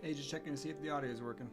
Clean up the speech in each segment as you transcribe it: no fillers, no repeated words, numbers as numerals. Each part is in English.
Hey, just checking to see if the audio is working.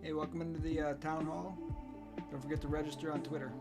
Hey, welcome into the town hall. Don't forget to register on Twitter.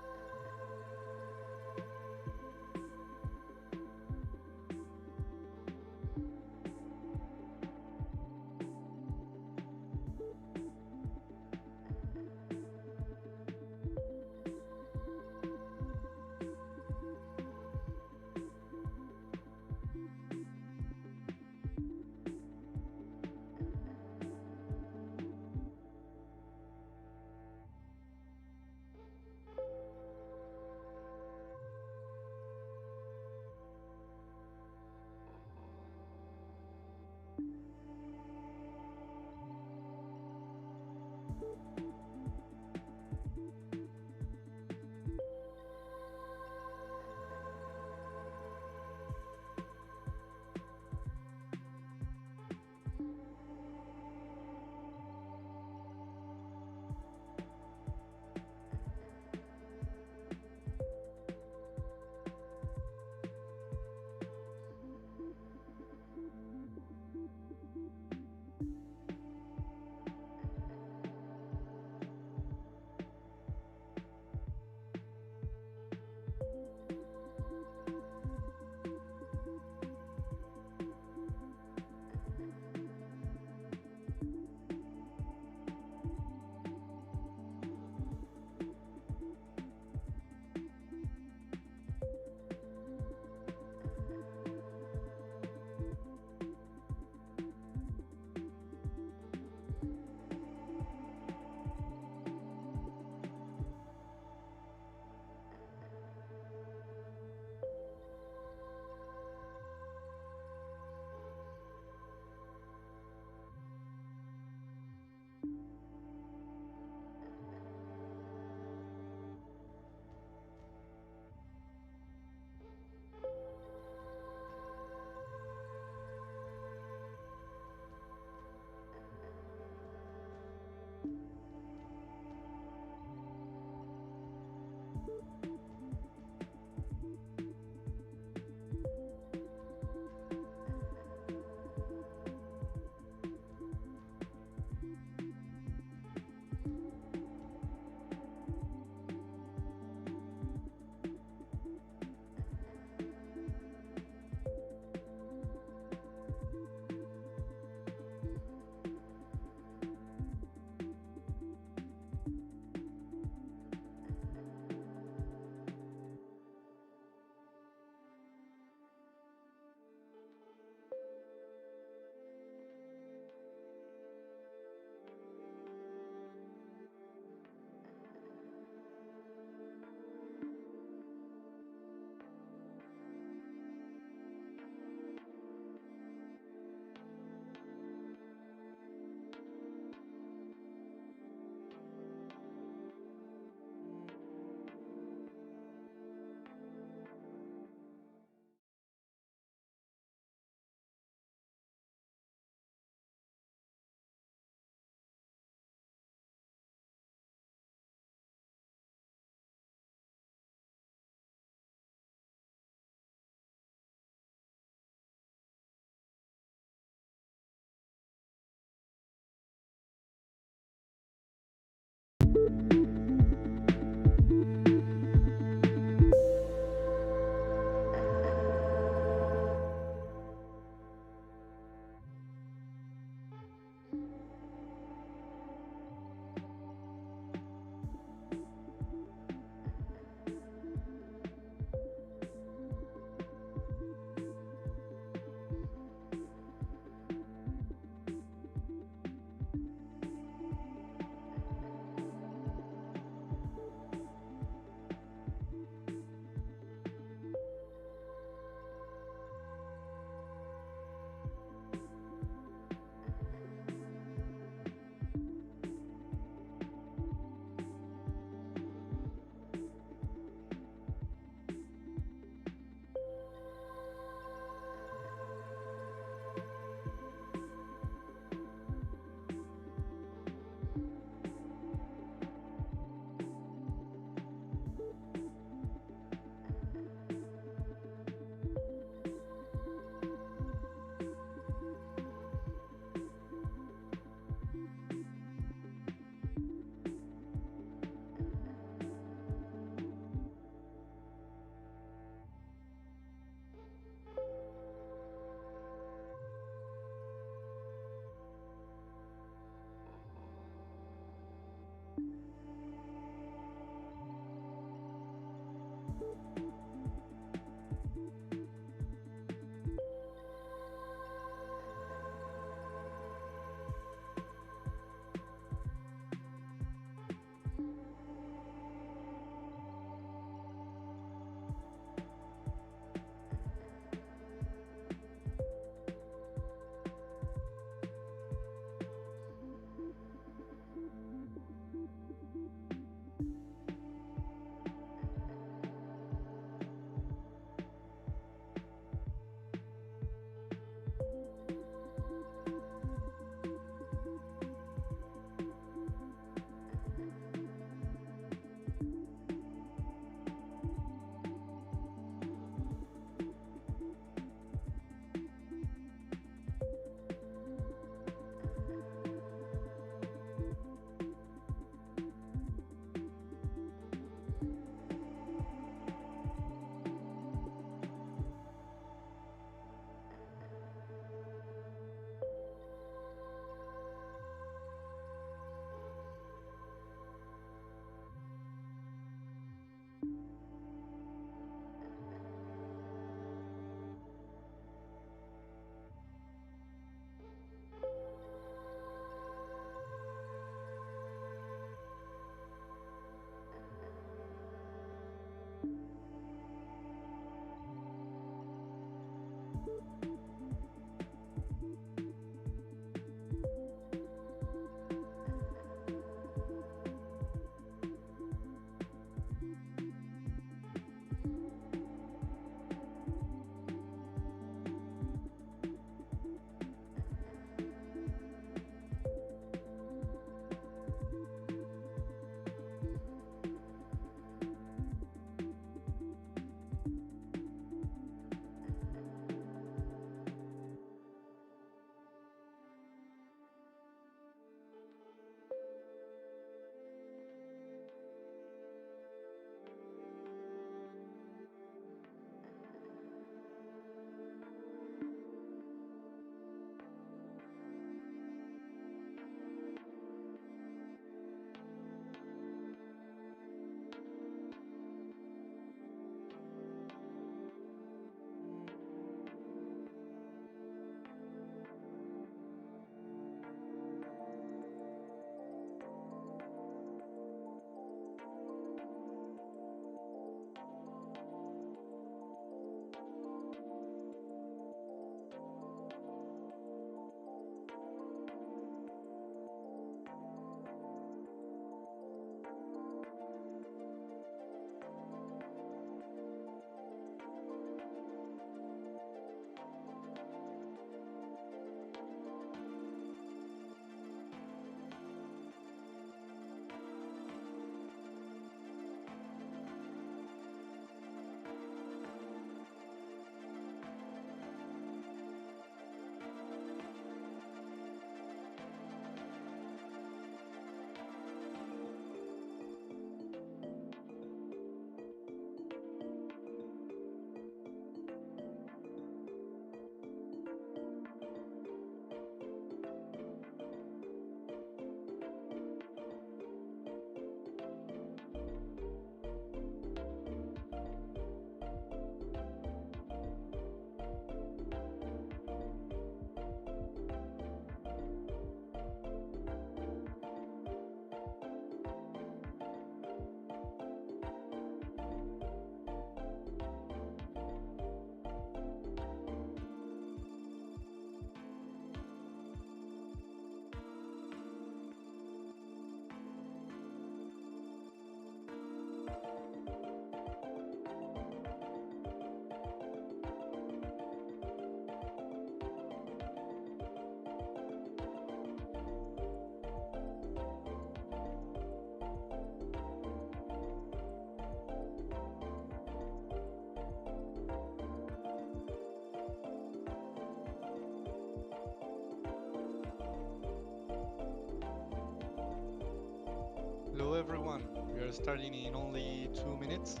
Hello everyone, we are starting in only 2 minutes,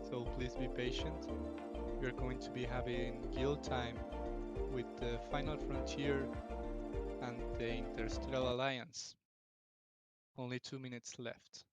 so please be patient. We are going to be having guild time with the Final Frontier and the Interstellar Alliance. Only 2 minutes left.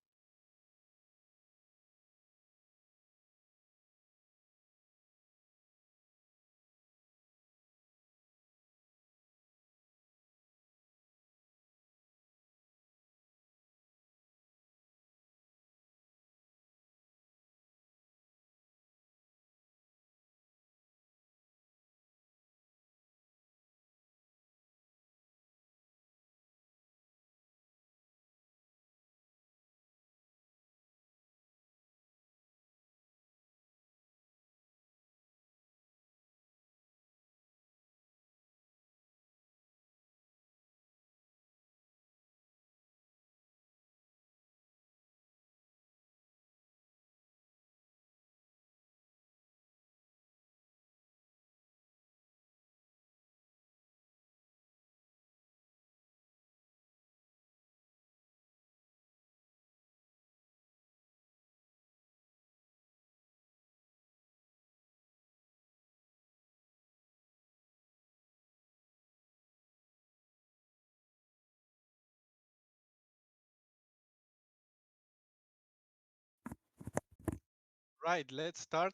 Right, let's start.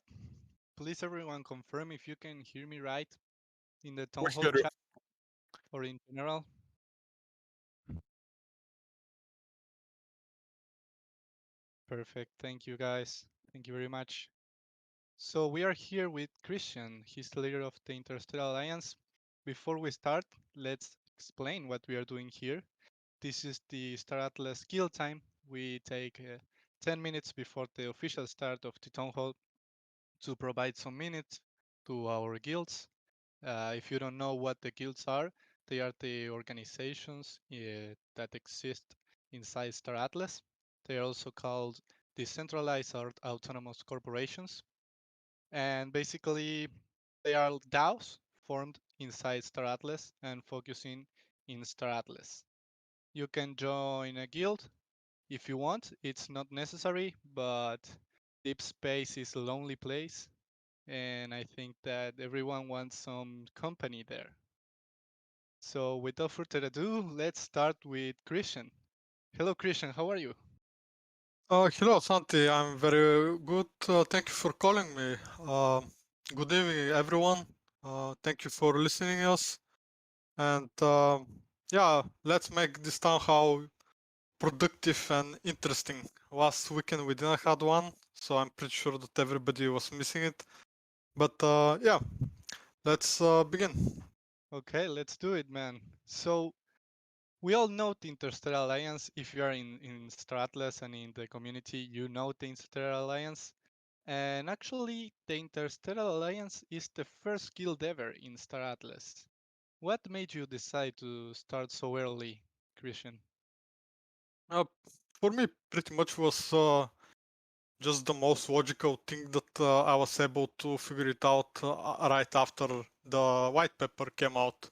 Please, everyone, confirm if you can hear me right in the We town hall hear you. chat or in general. Perfect. Thank you, guys. Thank you very much. So we are here with Christian. He's the leader of the Interstellar Alliance. Before we start, let's explain what we are doing here. This is the Star Atlas Guild time. We take 10 minutes before the official start of the town hall to provide some minutes to our guilds. If you don't know what the guilds are, they are the organizations that exist inside Star Atlas. They are also called decentralized or autonomous corporations. And basically, they are DAOs formed inside Star Atlas and focusing in Star Atlas. You can join a guild if you want. It's not necessary, but Deep Space is a lonely place, and I think that everyone wants some company there. So without further ado, let's start with Christian. Hello, Christian. How are you? Hello, Santi. I'm very good. Thank you for calling me. Good evening, everyone. Thank you for listening us. And yeah, let's make this town hall productive and interesting. Last weekend we didn't have one, so I'm pretty sure that everybody was missing it. But yeah, let's begin. Okay, let's do it, man. So we all know the Interstellar Alliance. If you are in Star Atlas and in the community, you know the Interstellar Alliance. And actually, the Interstellar Alliance is the first guild ever in Star Atlas. What made you decide to start so early, Christian? Uh, for me, pretty much was just the most logical thing that I was able to figure it out right after the white paper came out.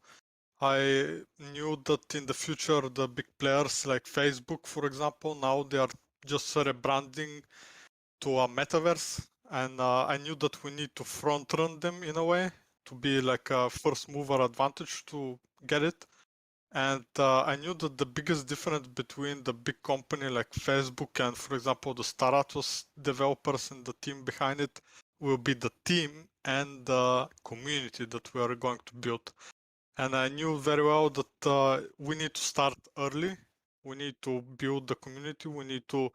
I knew that in the future, the big players like Facebook, for example, now they are just rebranding to a metaverse. And I knew that we need to front run them in a way to be like a first mover advantage to get it. And I knew that the biggest difference between the big company like Facebook and, for example, the Star Atlas developers and the team behind it will be the team and the community that we are going to build. And I knew very well that we need to start early. We need to build the community. We need to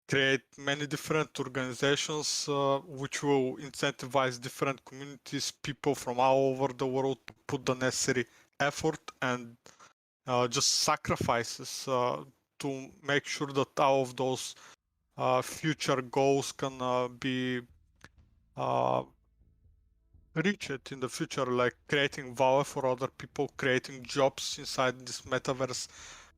create many different organizations which will incentivize different communities, people from all over the world to put the necessary effort and just sacrifices to make sure that all of those future goals can be uh, reached in the future, like creating value for other people, creating jobs inside this metaverse,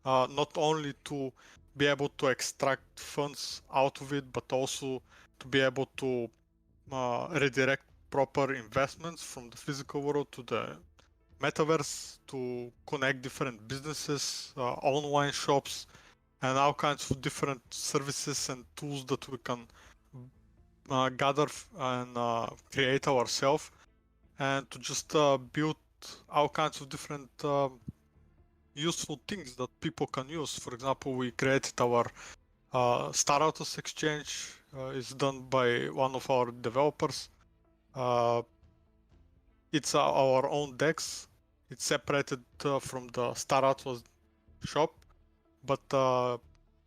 not only to be able to extract funds out of it, but also to be able to redirect proper investments from the physical world to the metaverse to connect different businesses, online shops, and all kinds of different services and tools that we can gather and create ourselves, and to just build all kinds of different useful things that people can use. For example, we created our Star Autos exchange. It's done by one of our developers. Uh, it's our own DEX. It's separated from the Star Autos shop, but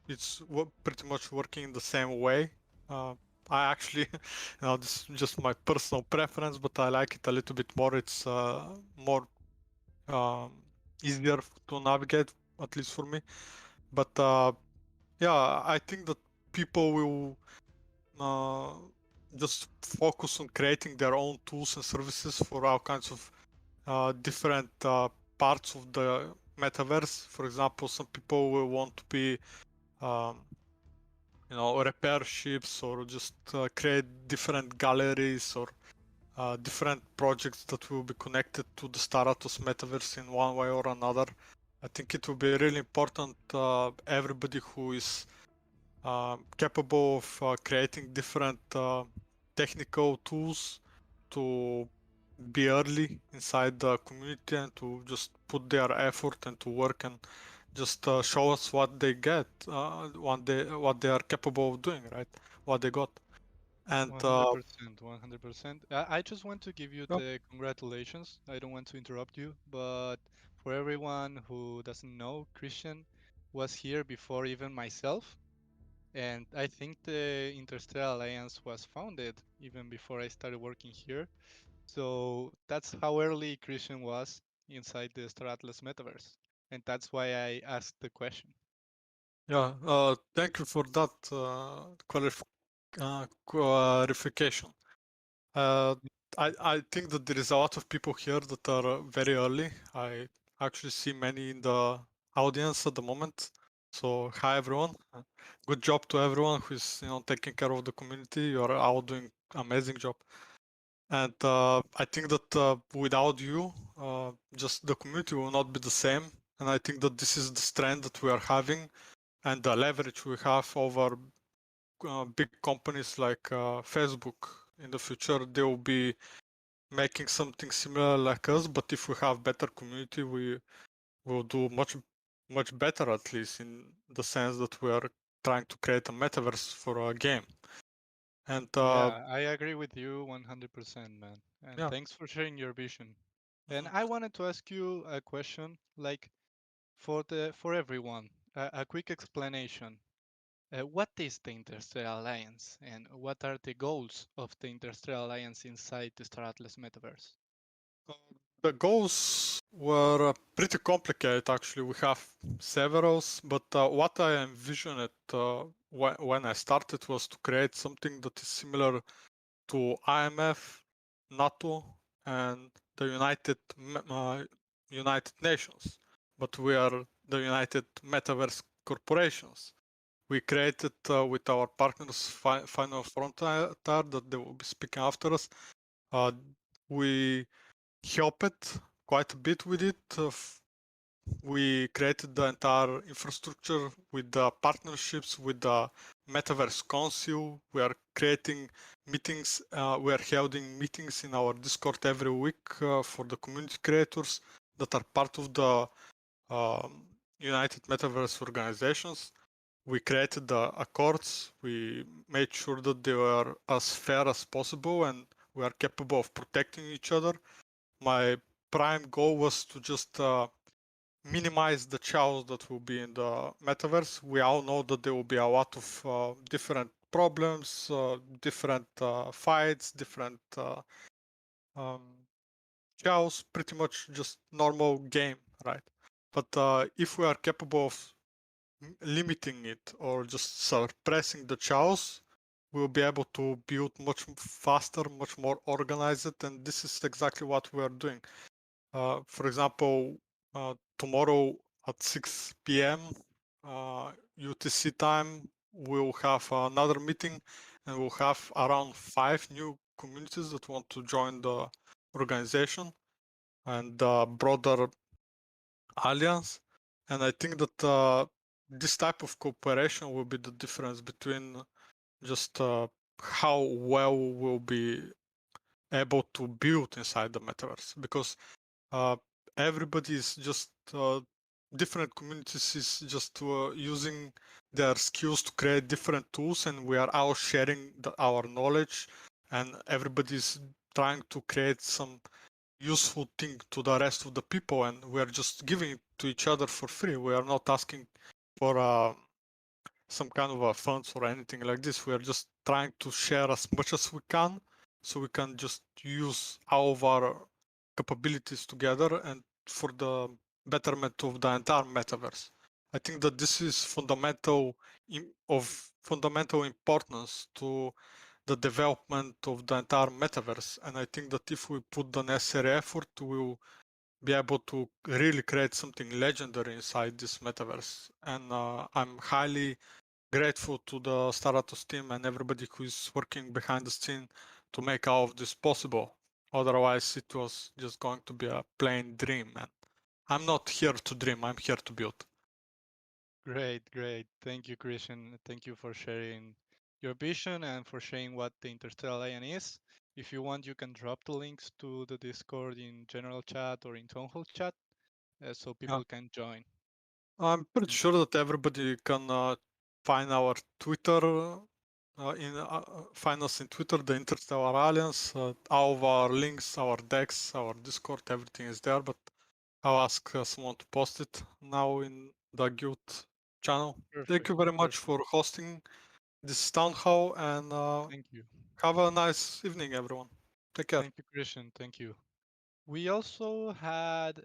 it's pretty much working the same way. I actually, this is just my personal preference, but I like it a little bit more. It's more um, easier to navigate, at least for me. But yeah, I think that people will uh, just focus on creating their own tools and services for all kinds of different parts of the metaverse. For example, some people will want to be um, repair ships or just create different galleries or different projects that will be connected to the Staratos metaverse in one way or another. I think it will be really important everybody who is capable of creating different technical tools to be early inside the community and to just put their effort and to work and just show us what they get, what they are capable of doing, right? What they got. And 100%, 100%. I just want to give you yep, the congratulations. I don't want to interrupt you, but for everyone who doesn't know, Christian was here before even myself. And I think the Interstellar Alliance was founded even before I started working here. So that's how early Christian was inside the Star Atlas metaverse. And that's why I asked the question. yeah, thank you for that clarification. Uh, I think that there is a lot of people here that are very early. I actually see many in the audience at the moment. So hi everyone. Good job to everyone who is taking care of the community. You are all doing amazing job. And I think that without you, just the community will not be the same. And I think that this is the strength that we are having and the leverage we have over big companies like Facebook. In the future, they will be making something similar like us, but if we have better community, we will do much better, at least in the sense that we are trying to create a metaverse for a game. And Yeah, I agree with you 100%, man. And yeah. thanks for sharing your vision. And Mhm. I wanted to ask you a question, like for everyone, a quick explanation. What is the Interstellar Alliance, and what are the goals of the Interstellar Alliance inside the Star Atlas metaverse? Uh, The goals were pretty complicated, actually. We have several, but what I envisioned when I started was to create something that is similar to IMF, NATO, and the United Nations. But we are the United Metaverse Corporations. We created with our partners Final Frontier that they will be speaking after us. Uh, we helped quite a bit with it. We created the entire infrastructure with the partnerships with the Metaverse Council. We are creating meetings. We are holding meetings in our Discord every week for the community creators that are part of the United Metaverse organizations. We created the accords. We made sure that they were as fair as possible and we are capable of protecting each other. My prime goal was to just minimize the chaos that will be in the metaverse. We all know that there will be a lot of different problems, different fights, different um, chaos, pretty much just normal game, right? But if we are capable of limiting it or just suppressing the chaos, we'll be able to build much faster, much more organized, and this is exactly what we are doing. For example, tomorrow at 6 p.m. UTC time, we'll have another meeting and we'll have around 5 new communities that want to join the organization and the broader alliance. And I think that this type of cooperation will be the difference between just how well we'll be able to build inside the metaverse because uh, everybody is just different communities is just using their skills to create different tools and we are all sharing our knowledge and everybody's trying to create some useful thing to the rest of the people and we are just giving it to each other for free. We are not asking for some kind of funds or anything like this. We are just trying to share as much as we can so we can just use all of our capabilities together and for the betterment of the entire metaverse. I think that this is of fundamental importance to the development of the entire metaverse. And I think that if we put the necessary effort, we'll be able to really create something legendary inside this metaverse. And I'm highly grateful to the Staratos team and everybody who is working behind the scene to make all of this possible. Otherwise, it was just going to be a plain dream. And I'm not here to dream, I'm here to build. Great, great. Thank you, Christian. Thank you for sharing your vision and for sharing what the Interstellar Alliance is. If you want, you can drop the links to the Discord in general chat or in Town Hall chat so Yeah. people can join. I'm pretty Mm. sure that everybody can find our Twitter find us in Twitter, the Interstellar Alliance. All of our links, our decks, our Discord, everything is there. But I'll ask someone to post it now in the guild channel. Thank you very much for hosting this town hall, and Thank you. have a nice evening, everyone. Take care. Thank you, Christian. Thank you. We also had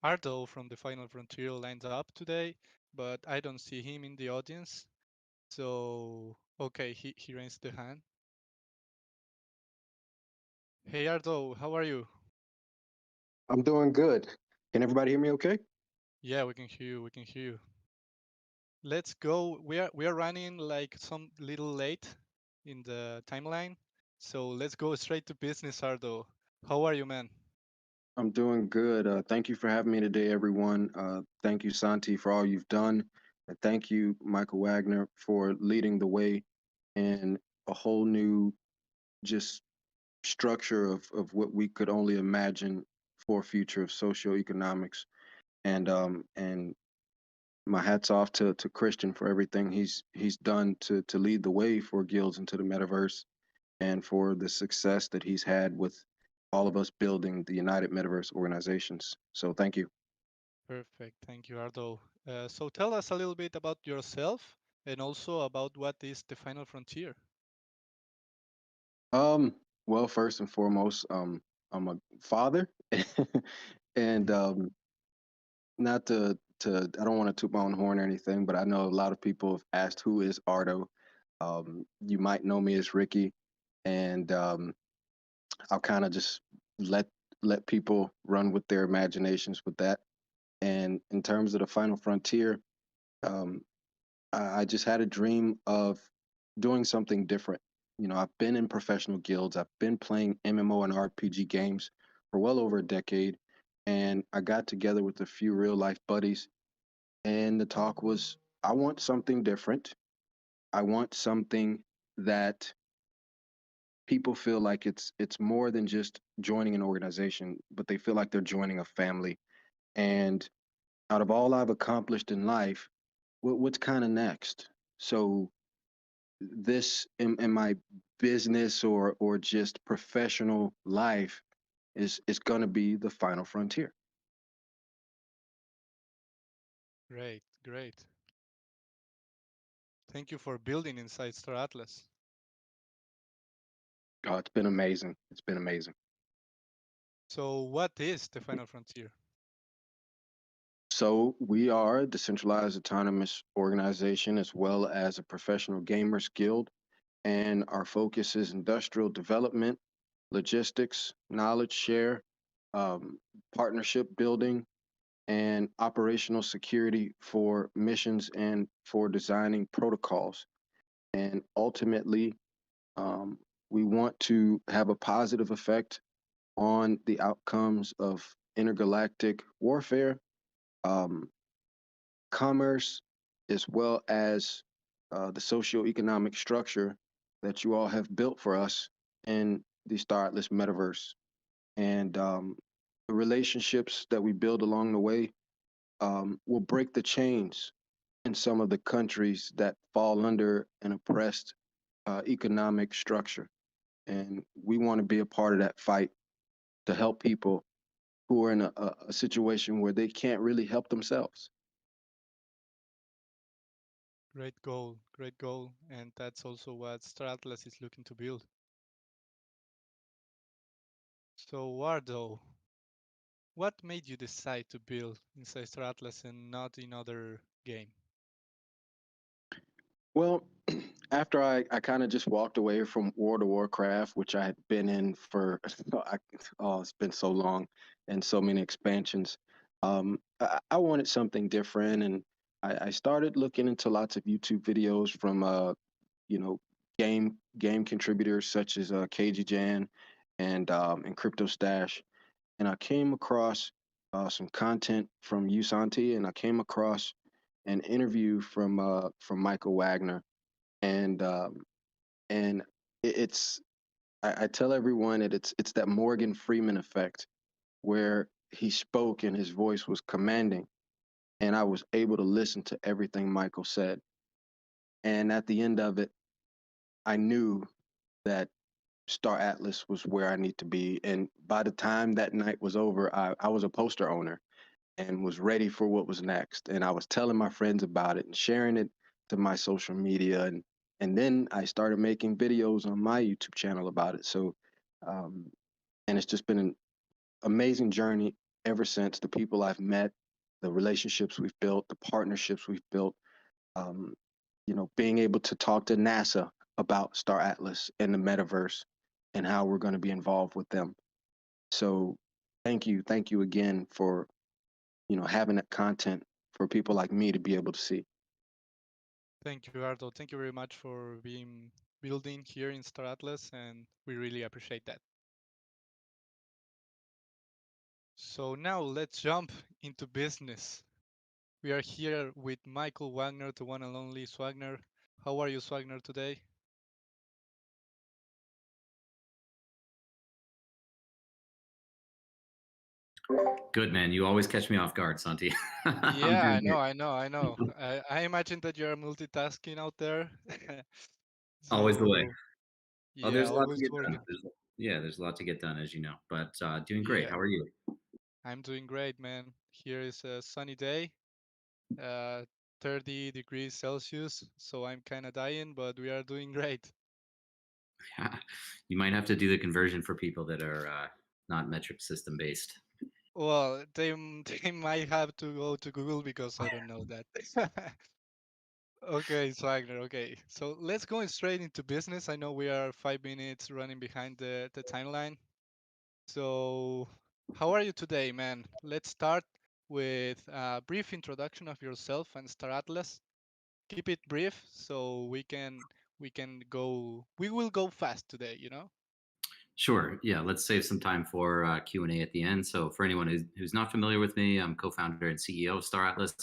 Ardo from the Final Frontier lined up today, but I don't see him in the audience. So, okay, he raised the hand. Hey, Ardo, how are you? I'm doing good. Can everybody hear me okay? Yeah, we can hear you. We can hear you. Let's go. We are running like some little late in the timeline, so let's go straight to business, Ardo. How are you, man? I'm doing good. Thank you for having me today, everyone. Thank you, Santi, for all you've done. And thank you, Michael Wagner, for leading the way in a whole new just structure of what we could only imagine for a future of socioeconomics. And my hats off to Christian for everything he's done to lead the way for guilds into the metaverse and for the success that he's had with all of us building the United Metaverse organizations. So thank you. Perfect. Thank you, Ardo. So tell us a little bit about yourself and also about what is the Final Frontier. Um, well, first and foremost, I'm a father, and not to I don't want to toot my own horn or anything, but I know a lot of people have asked who is Ardo. You might know me as Ricky, and I'll kind of just let let people run with their imaginations with that. And in terms of the Final Frontier, um, I just had a dream of doing something different. You know, I've been in professional guilds, I've been playing MMO and RPG games for well over a decade, and I got together with a few real life buddies, and the talk was, I want something different. I want something that people feel like it's more than just joining an organization, but they feel like they're joining a family. And out of all I've accomplished in life, what's kind of next? So this in my business or just professional life is going to be the final frontier. Great, great. Thank you for building inside Star Atlas. Oh, it's been amazing. It's been amazing. So what is the Final Frontier? So we are a decentralized autonomous organization as well as a professional gamers guild, and our focus is industrial development, logistics, knowledge share, um, partnership building, and operational security for missions and for designing protocols. And ultimately, um, we want to have a positive effect on the outcomes of intergalactic warfare, um, commerce, as well as the socioeconomic structure that you all have built for us in the Star Atlas metaverse. And the relationships that we build along the way will break the chains in some of the countries that fall under an oppressed economic structure. And we want to be a part of that fight to help people who are in a situation where they can't really help themselves. Great goal, and that's also what Star Atlas is looking to build. So Wardo, what made you decide to build inside Star Atlas and not in other game? Well, after I kind of just walked away from World of Warcraft, which I had been in for, oh, it's been so long and so many expansions. I wanted something different, and I started looking into lots of YouTube videos from, you know, game contributors such as KG Jan and Crypto Stash, and I came across some content from Usanti, and I came across an interview from Michael Wagner, and and it's I tell everyone that it's that Morgan Freeman effect where he spoke and his voice was commanding, and I was able to listen to everything Michael said, and at the end of it, I knew that Star Atlas was where I need to be. And by the time that night was over, I was a poster owner and was ready for what was next. And I was telling my friends about it and sharing it to my social media. And then I started making videos on my YouTube channel about it. So, um, and it's just been an amazing journey ever since. The people I've met, the relationships we've built, the partnerships we've built, um, being able to talk to NASA about Star Atlas and the metaverse and how we're going to be involved with them. So thank you again for having that content for people like me to be able to see. Thank you, Ardo. Thank you very much for being building here in Star Atlas, and we really appreciate that. So now let's jump into business. We are here with Michael Wagner, the one and only Swagner. How are you, Swagner, today? Good, man. You always catch me off guard, Santi. Yeah, I know, I know, I know. I imagine that you're multitasking out there. Always the way. So Oh, yeah, there's a lot to always get done. working. There's a lot to get done, as you know. But doing great. Yeah, How are you? I'm doing great, man. Here is a sunny day, uh, 30 degrees Celsius, so I'm kind of dying, but we are doing great. You might have to do the conversion for people that are not metric system based. Well, they might have to go to Google because I don't know that. Okay, Swagner. Okay, so let's go straight into business. I know we are 5 minutes running behind the timeline. So, how are you today, man? Let's start with a brief introduction of yourself and Star Atlas. Keep it brief so we will go fast today, you know? Sure. Yeah. Let's save some time for Q&A at the end. So for anyone who's not familiar with me, I'm co-founder and CEO of Star Atlas.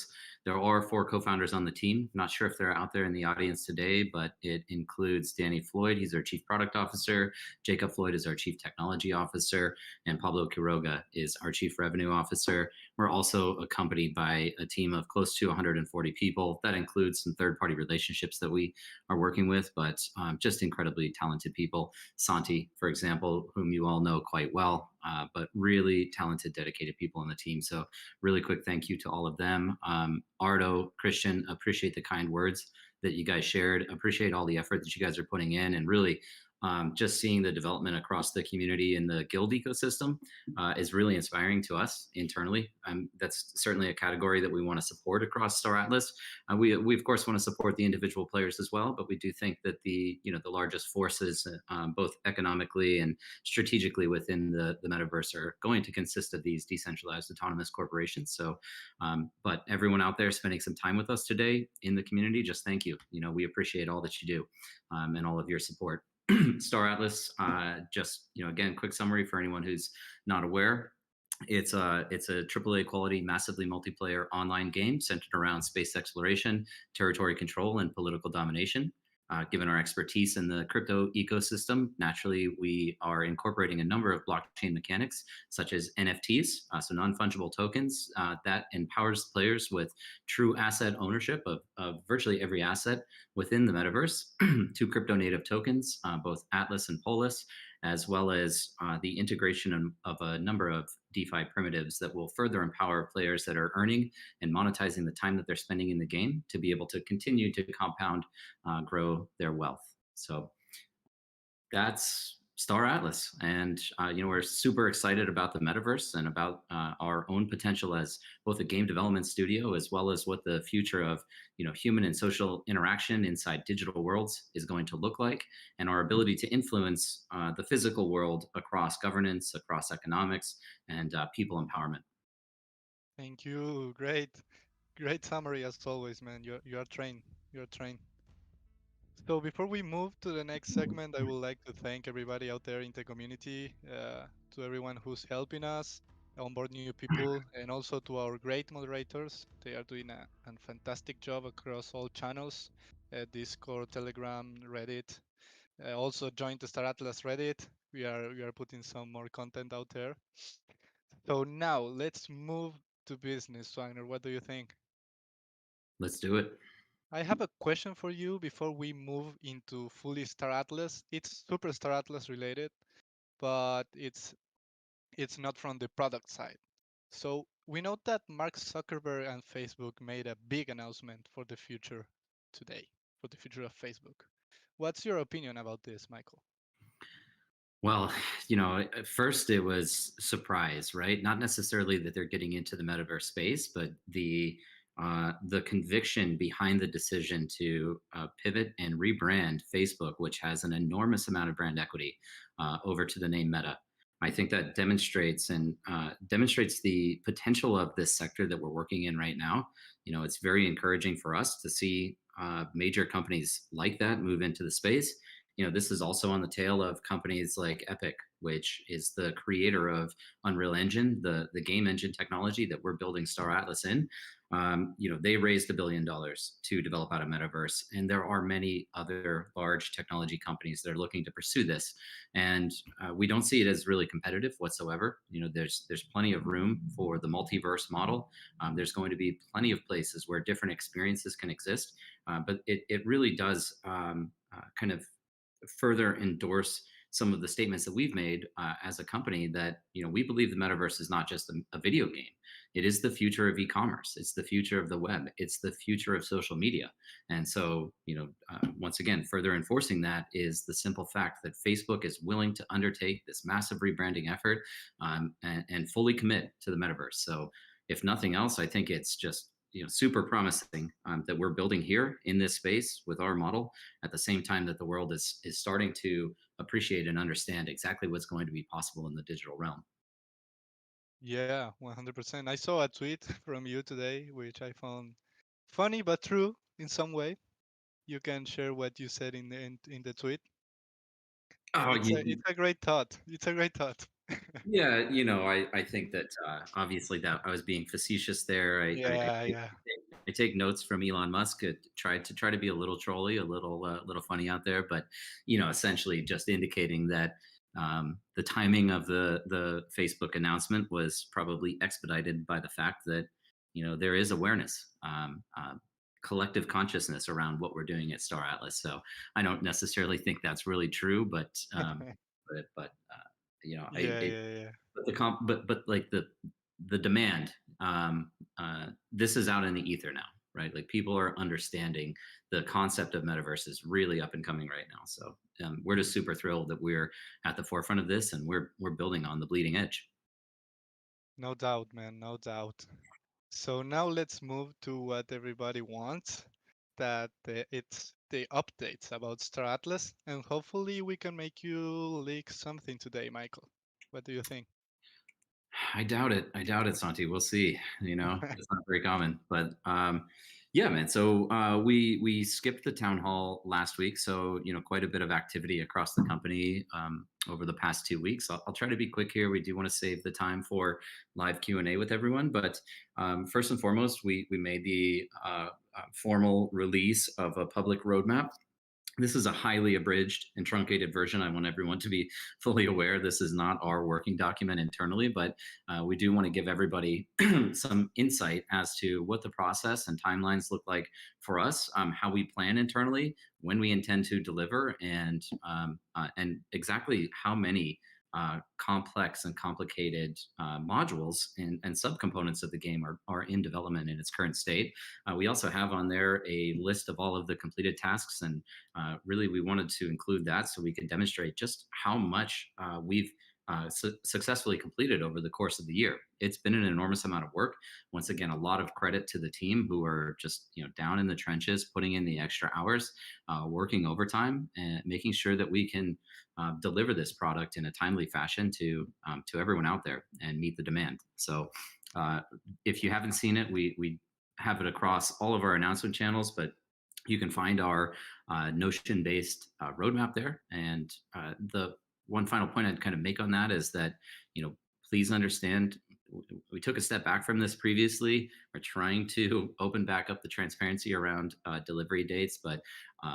There are 4 co-founders on the team. Not sure if they're out there in the audience today, but it includes Danny Floyd. He's our chief product officer. Jacob Floyd is our chief technology officer. And Pablo Quiroga is our chief revenue officer. We're also accompanied by a team of close to 140 people. That includes some third-party relationships that we are working with, but just incredibly talented people. Santi, for example, whom you all know quite well, but really talented, dedicated people on the team. So really quick thank you to all of them. Ardo, Christian, appreciate the kind words that you guys shared. Appreciate all the effort that you guys are putting in, and really just seeing the development across the community and the guild ecosystem is really inspiring to us internally. That's certainly a category that we want to support across Star Atlas. We of course want to support the individual players as well, but we do think that the largest forces, both economically and strategically within the metaverse, are going to consist of these decentralized autonomous corporations. So, but everyone out there spending some time with us today in the community, just thank you. We appreciate all that you do and all of your support. Star Atlas, just again, quick summary for anyone who's not aware. It's a AAA quality, massively multiplayer online game centered around space exploration, territory control, and political domination. Given our expertise in the crypto ecosystem, naturally we are incorporating a number of blockchain mechanics, such as NFTs, so non-fungible tokens, that empowers players with true asset ownership of virtually every asset within the metaverse. 2 crypto native tokens, both Atlas and Polis, as well as the integration of a number of DeFi primitives that will further empower players that are earning and monetizing the time that they're spending in the game to be able to continue to compound, grow their wealth. So that's Star Atlas, and we're super excited about the metaverse and about our own potential as both a game development studio, as well as what the future of human and social interaction inside digital worlds is going to look like, and our ability to influence the physical world across governance, across economics, and people empowerment. Thank you. Great summary as always, man. You are trained. You're trained. So before we move to the next segment, I would like to thank everybody out there in the community, to everyone who's helping us onboard new people, and also to our great moderators. They are doing a fantastic job across all channels, Discord, Telegram, Reddit. Also join the Star Atlas Reddit. We are putting some more content out there. So now let's move to business, Wagner. What do you think? Let's do it. I have a question for you before we move into fully Star Atlas. It's super Star Atlas related, but it's not from the product side. So we know that Mark Zuckerberg and Facebook made a big announcement for the future today, for the future of Facebook. What's your opinion about this, Michael? Well, at first it was surprise, right? Not necessarily that they're getting into the metaverse space, but the conviction behind the decision to pivot and rebrand Facebook, which has an enormous amount of brand equity, over to the name Meta. I think that demonstrates the potential of this sector that we're working in right now. It's very encouraging for us to see major companies like that move into the space. This is also on the tail of companies like Epic, which is the creator of Unreal Engine, the game engine technology that we're building Star Atlas in. They raised $1 billion to develop out a metaverse, and there are many other large technology companies that are looking to pursue this. And we don't see it as really competitive whatsoever. There's plenty of room for the multiverse model. There's going to be plenty of places where different experiences can exist, but it really does kind of further endorse some of the statements that we've made as a company that we believe the metaverse is not just a video game. It is the future of e-commerce. It's the future of the web. It's the future of social media. And so once again, further enforcing that is the simple fact that Facebook is willing to undertake this massive rebranding effort and fully commit to the metaverse. So if nothing else, I think it's just super promising that we're building here in this space with our model at the same time that the world is starting to appreciate and understand exactly what's going to be possible in the digital realm. Yeah, 100%. I saw a tweet from you today, which I found funny but true in some way. You can share what you said in the tweet, and Oh, it's a great thought. It's a great thought. yeah, I think that obviously that I was being facetious there. Yeah. I take notes from Elon Musk. Try to be a little trolly, a little funny out there, but essentially just indicating that the timing of the Facebook announcement was probably expedited by the fact that there is awareness, collective consciousness around what we're doing at Star Atlas. So I don't necessarily think that's really true, but Yeah. but like the demand, this is out in the ether now, right? Like people are understanding the concept of metaverse is really up and coming right now. So we're just super thrilled that we're at the forefront of this, and we're building on the bleeding edge. No doubt, man. No doubt. So now let's move to what everybody wants. That it's the updates about Star Atlas, and hopefully we can make you leak something today, Michael. What do you think? I doubt it. Santi. We'll see. It's not very common, but yeah, man. So we skipped the town hall last week, so quite a bit of activity across the company over the past 2 weeks. I'll try to be quick here. We do want to save the time for live Q&A with everyone, but first and foremost, we made the formal release of a public roadmap. This is a highly abridged and truncated version. I want everyone to be fully aware this is not our working document internally, but we do want to give everybody some insight as to what the process and timelines look like for us, how we plan internally, when we intend to deliver, and exactly how many complex and complicated modules and subcomponents of the game are in development in its current state. We also have on there a list of all of the completed tasks, and really we wanted to include that so we could demonstrate just how much we've successfully completed over the course of the year. It's been an enormous amount of work. Once again, a lot of credit to the team who are just down in the trenches, putting in the extra hours, working overtime, and making sure that we can deliver this product in a timely fashion to everyone out there and meet the demand. So if you haven't seen it, we have it across all of our announcement channels, but you can find our Notion-based roadmap there. And the one final point I'd kind of make on that is that, please understand, we took a step back from this previously. We're trying to open back up the transparency around delivery dates, but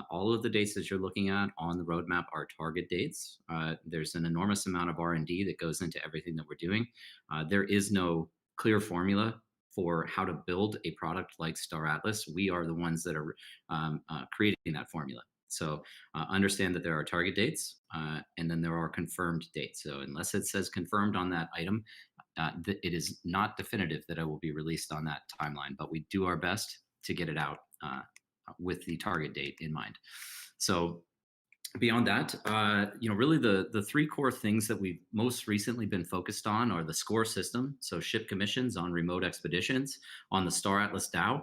all of the dates that you're looking at on the roadmap are target dates. There's an enormous amount of R&D that goes into everything that we're doing. There is no clear formula for how to build a product like Star Atlas, we are the ones that are creating that formula. So understand that there are target dates and then there are confirmed dates. So unless it says confirmed on that item, it is not definitive that it will be released on that timeline, but we do our best to get it out with the target date in mind. So beyond that, really the three core things that we've most recently been focused on are the score system, so ship commissions on remote expeditions, on the Star Atlas DAO,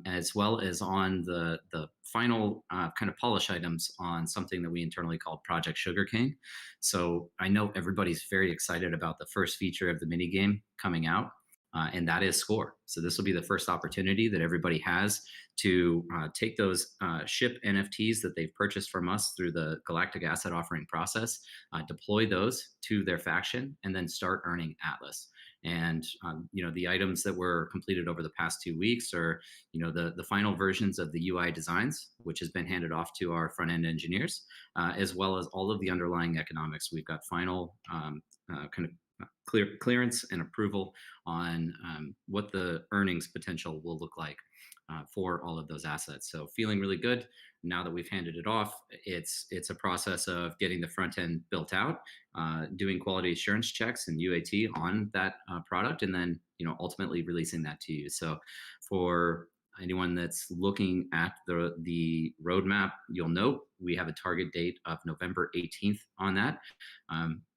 as well as on the final kind of polish items on something that we internally call Project Sugarcane. So I know everybody's very excited about the first feature of the mini game coming out, and that is score. So this will be the first opportunity that everybody has to take those ship NFTs that they've purchased from us through the Galactic Asset Offering process, deploy those to their faction, and then start earning Atlas. And the items that were completed over the past 2 weeks are the final versions of the UI designs, which has been handed off to our front end engineers, as well as all of the underlying economics. We've got final kind of clearance and approval on what the earnings potential will look like for all of those assets. So feeling really good now that we've handed it off. It's a process of getting the front end built out, doing quality assurance checks and UAT on that product, and then ultimately releasing that to you. So for anyone that's looking at the roadmap, you'll note we have a target date of November 18th on that,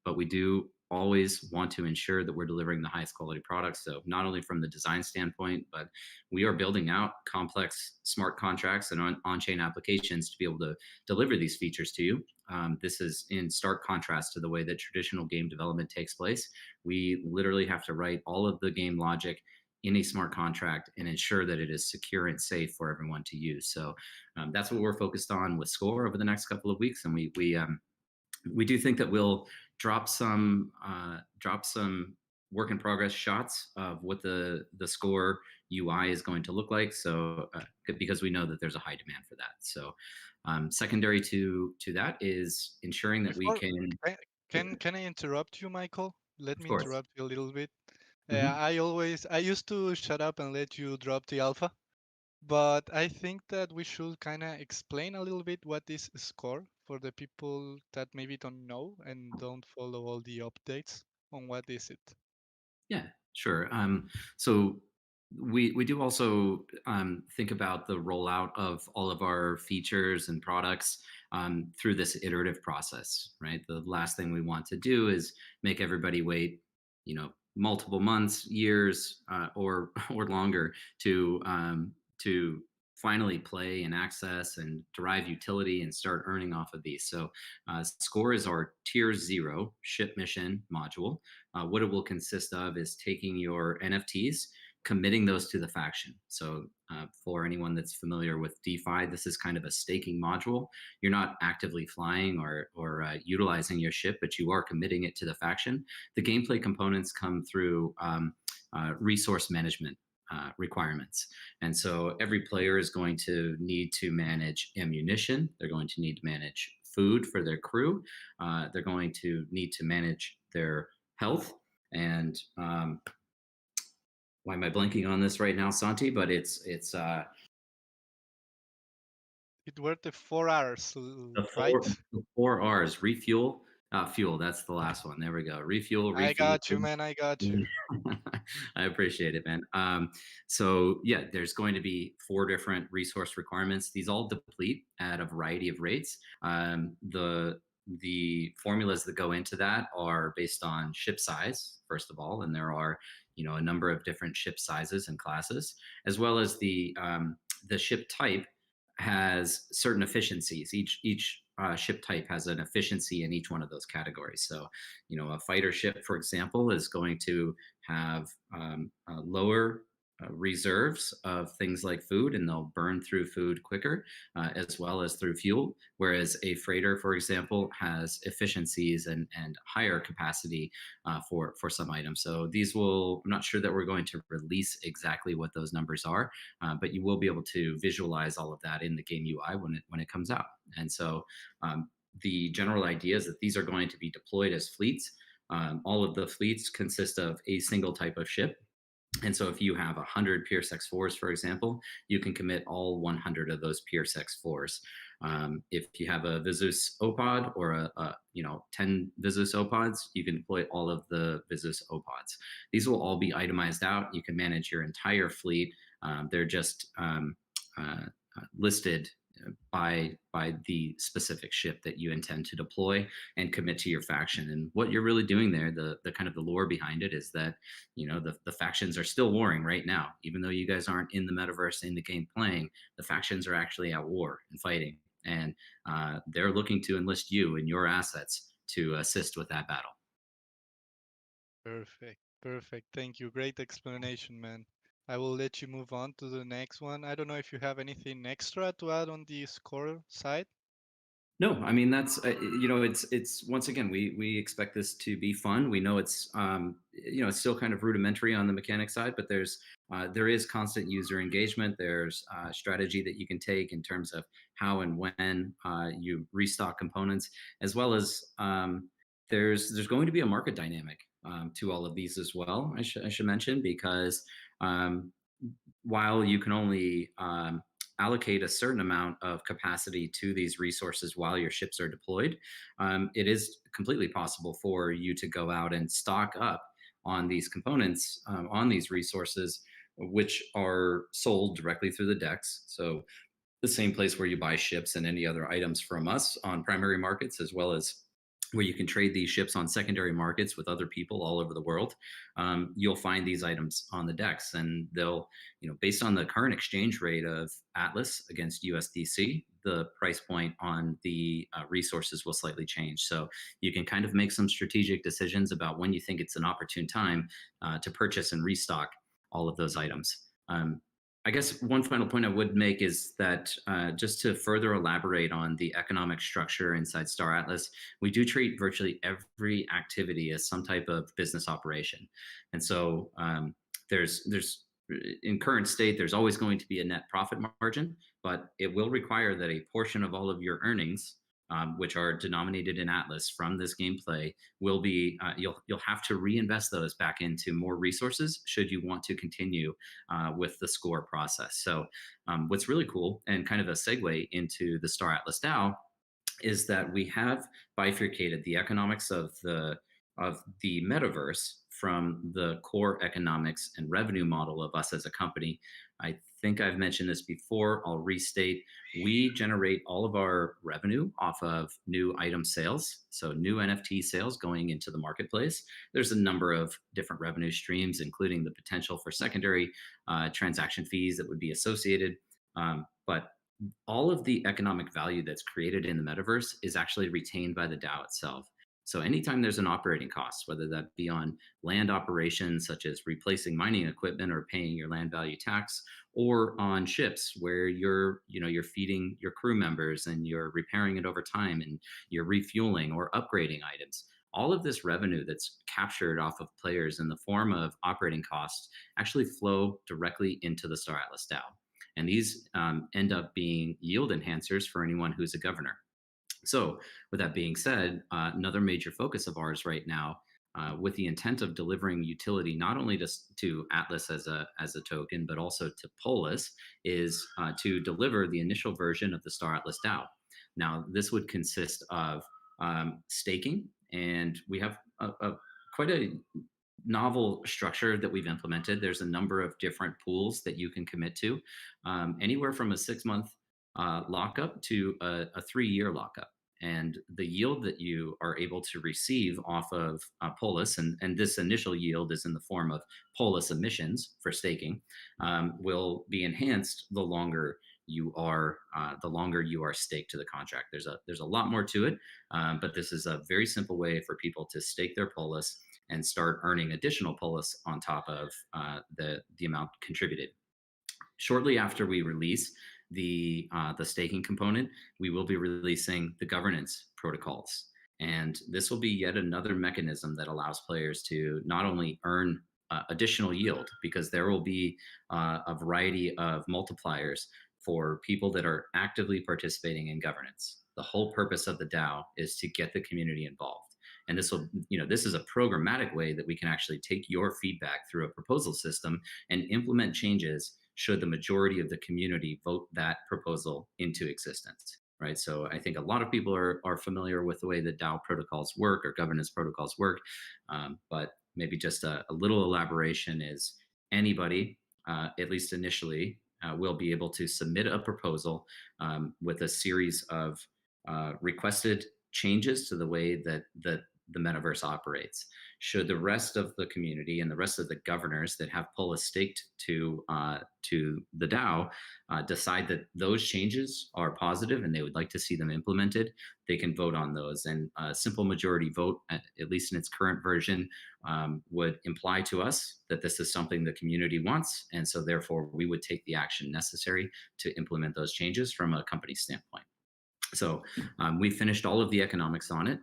but we do always want to ensure that we're delivering the highest quality products. So not only from the design standpoint, but we are building out complex smart contracts and on-chain applications to be able to deliver these features to you. This is in stark contrast to the way that traditional game development takes place. We literally have to write all of the game logic in a smart contract and ensure that it is secure and safe for everyone to use. So that's what we're focused on with Score over the next couple of weeks. And we do think that we'll drop some work in progress shots of what the Score UI is going to look like. So because we know that there's a high demand for that. So secondary to that is ensuring that we Can I interrupt you, Michael? Let me course. interrupt you a little bit. Mhm. I used to shut up and let you drop the alpha, but I think that we should kind of explain a little bit what is Score for the people that maybe don't know and don't follow all the updates on what is it. Yeah, sure. So we do also think about the rollout of all of our features and products through this iterative process, right? The last thing we want to do is make everybody wait, multiple months, years, or longer to finally play and access and derive utility and start earning off of these. So Score is our tier 0 ship mission module. What it will consist of is taking your NFTs, committing those to the faction. So for anyone that's familiar with DeFi, this is kind of a staking module. You're not actively flying or utilizing your ship, but you are committing it to the faction. The gameplay components come through resource management requirements. And so every player is going to need to manage ammunition. They're going to need to manage food for their crew. They're going to need to manage their health. And why am I blanking on this right now, Santi? But it's It were the 4 hours, right? the four R's: refuel, fuel. That's the last one. There we go. Refuel, I refuel. got you, man. I got you. I appreciate it, man. So yeah, there's going to be 4 different resource requirements. These all deplete at a variety of rates. The formulas that go into that are based on ship size, first of all, and there are a number of different ship sizes and classes, as well as the ship type has certain efficiencies. Each ship type has an efficiency in each one of those categories. So, a fighter ship, for example, is going to have lower reserves of things like food, and they'll burn through food quicker, as well as through fuel. Whereas a freighter, for example, has efficiencies and higher capacity for some items. So these I'm not sure that we're going to release exactly what those numbers are, but you will be able to visualize all of that in the game UI when it comes out. And so the general idea is that these are going to be deployed as fleets. All of the fleets consist of a single type of ship. And so if you have 100 Pierce X4s, for example, you can commit all 100 of those Pierce X4s. If you have a Visus OPOD or a 10 Visus OPODs, you can deploy all of the Visus OPODs. These will all be itemized out. You can manage your entire fleet. They're just listed by the specific ship that you intend to deploy and commit to your faction. And what you're really doing there, the kind of the lore behind it, is that the factions are still warring right now. Even though you guys aren't in the metaverse in the game playing, the factions are actually at war and fighting, and they're looking to enlist you and your assets to assist with that battle. Perfect. Thank you. Great explanation, man. I will let you move on to the next one. I don't know if you have anything extra to add on the score side. No, I mean that's it's once again we expect this to be fun. We know it's it's still kind of rudimentary on the mechanic side, but there is constant user engagement. There's strategy that you can take in terms of how and when you restock components, as well as there's going to be a market dynamic to all of these as well. I should mention, because while you can only allocate a certain amount of capacity to these resources while your ships are deployed, it is completely possible for you to go out and stock up on these components, on these resources, which are sold directly through the decks. So the same place where you buy ships and any other items from us on primary markets, as well as where you can trade these ships on secondary markets with other people all over the world. You'll find these items on the decks, and they'll, based on the current exchange rate of Atlas against USDC, the price point on the resources will slightly change. So you can kind of make some strategic decisions about when you think it's an opportune time to purchase and restock all of those items. I guess one final point I would make is that just to further elaborate on the economic structure inside Star Atlas, we do treat virtually every activity as some type of business operation. And so there's in current state, there's always going to be a net profit margin, but it will require that a portion of all of your earnings, which are denominated in Atlas from this gameplay, will be you'll have to reinvest those back into more resources should you want to continue with the score process. So what's really cool, and kind of a segue into the Star Atlas DAO, is that we have bifurcated the economics of the metaverse from the core economics and revenue model of us as a company. I think I've mentioned this before. I'll restate. We generate all of our revenue off of new item sales, so new NFT sales going into the marketplace. There's a number of different revenue streams, including the potential for secondary transaction fees that would be associated. But all of the economic value that's created in the metaverse is actually retained by the DAO itself. So anytime there's an operating cost, whether that be on land operations, such as replacing mining equipment or paying your land value tax, or on ships where you're feeding your crew members and you're repairing it over time and you're refueling or upgrading items, all of this revenue that's captured off of players in the form of operating costs actually flow directly into the Star Atlas DAO. And these end up being yield enhancers for anyone who's a governor. So with that being said, another major focus of ours right now, with the intent of delivering utility not only to Atlas as a token, but also to Polis, is to deliver the initial version of the Star Atlas DAO. Now, this would consist of staking, and we have quite a novel structure that we've implemented. There's a number of different pools that you can commit to, anywhere from a 6-month lockup to a 3-year lockup. And the yield that you are able to receive off of Polis, and this initial yield is in the form of Polis emissions for staking, will be enhanced the longer you are staked to the contract. There's a lot more to it, but this is a very simple way for people to stake their Polis and start earning additional Polis on top of the amount contributed. Shortly after we release the staking component, we will be releasing the governance protocols. And this will be yet another mechanism that allows players to not only earn additional yield, because there will be a variety of multipliers for people that are actively participating in governance. The whole purpose of the DAO is to get the community involved. And this will, this is a programmatic way that we can actually take your feedback through a proposal system and implement changes should the majority of the community vote that proposal into existence. Right. So I think a lot of people are familiar with the way that DAO protocols work or governance protocols work. But maybe just a little elaboration is anybody, at least initially, will be able to submit a proposal with a series of requested changes to the way that the metaverse operates. Should the rest of the community and the rest of the governors that have Polis staked to the DAO decide that those changes are positive and they would like to see them implemented, they can vote on those. And a simple majority vote, at least in its current version, would imply to us that this is something the community wants, and so therefore we would take the action necessary to implement those changes from a company standpoint. So we finished all of the economics on it.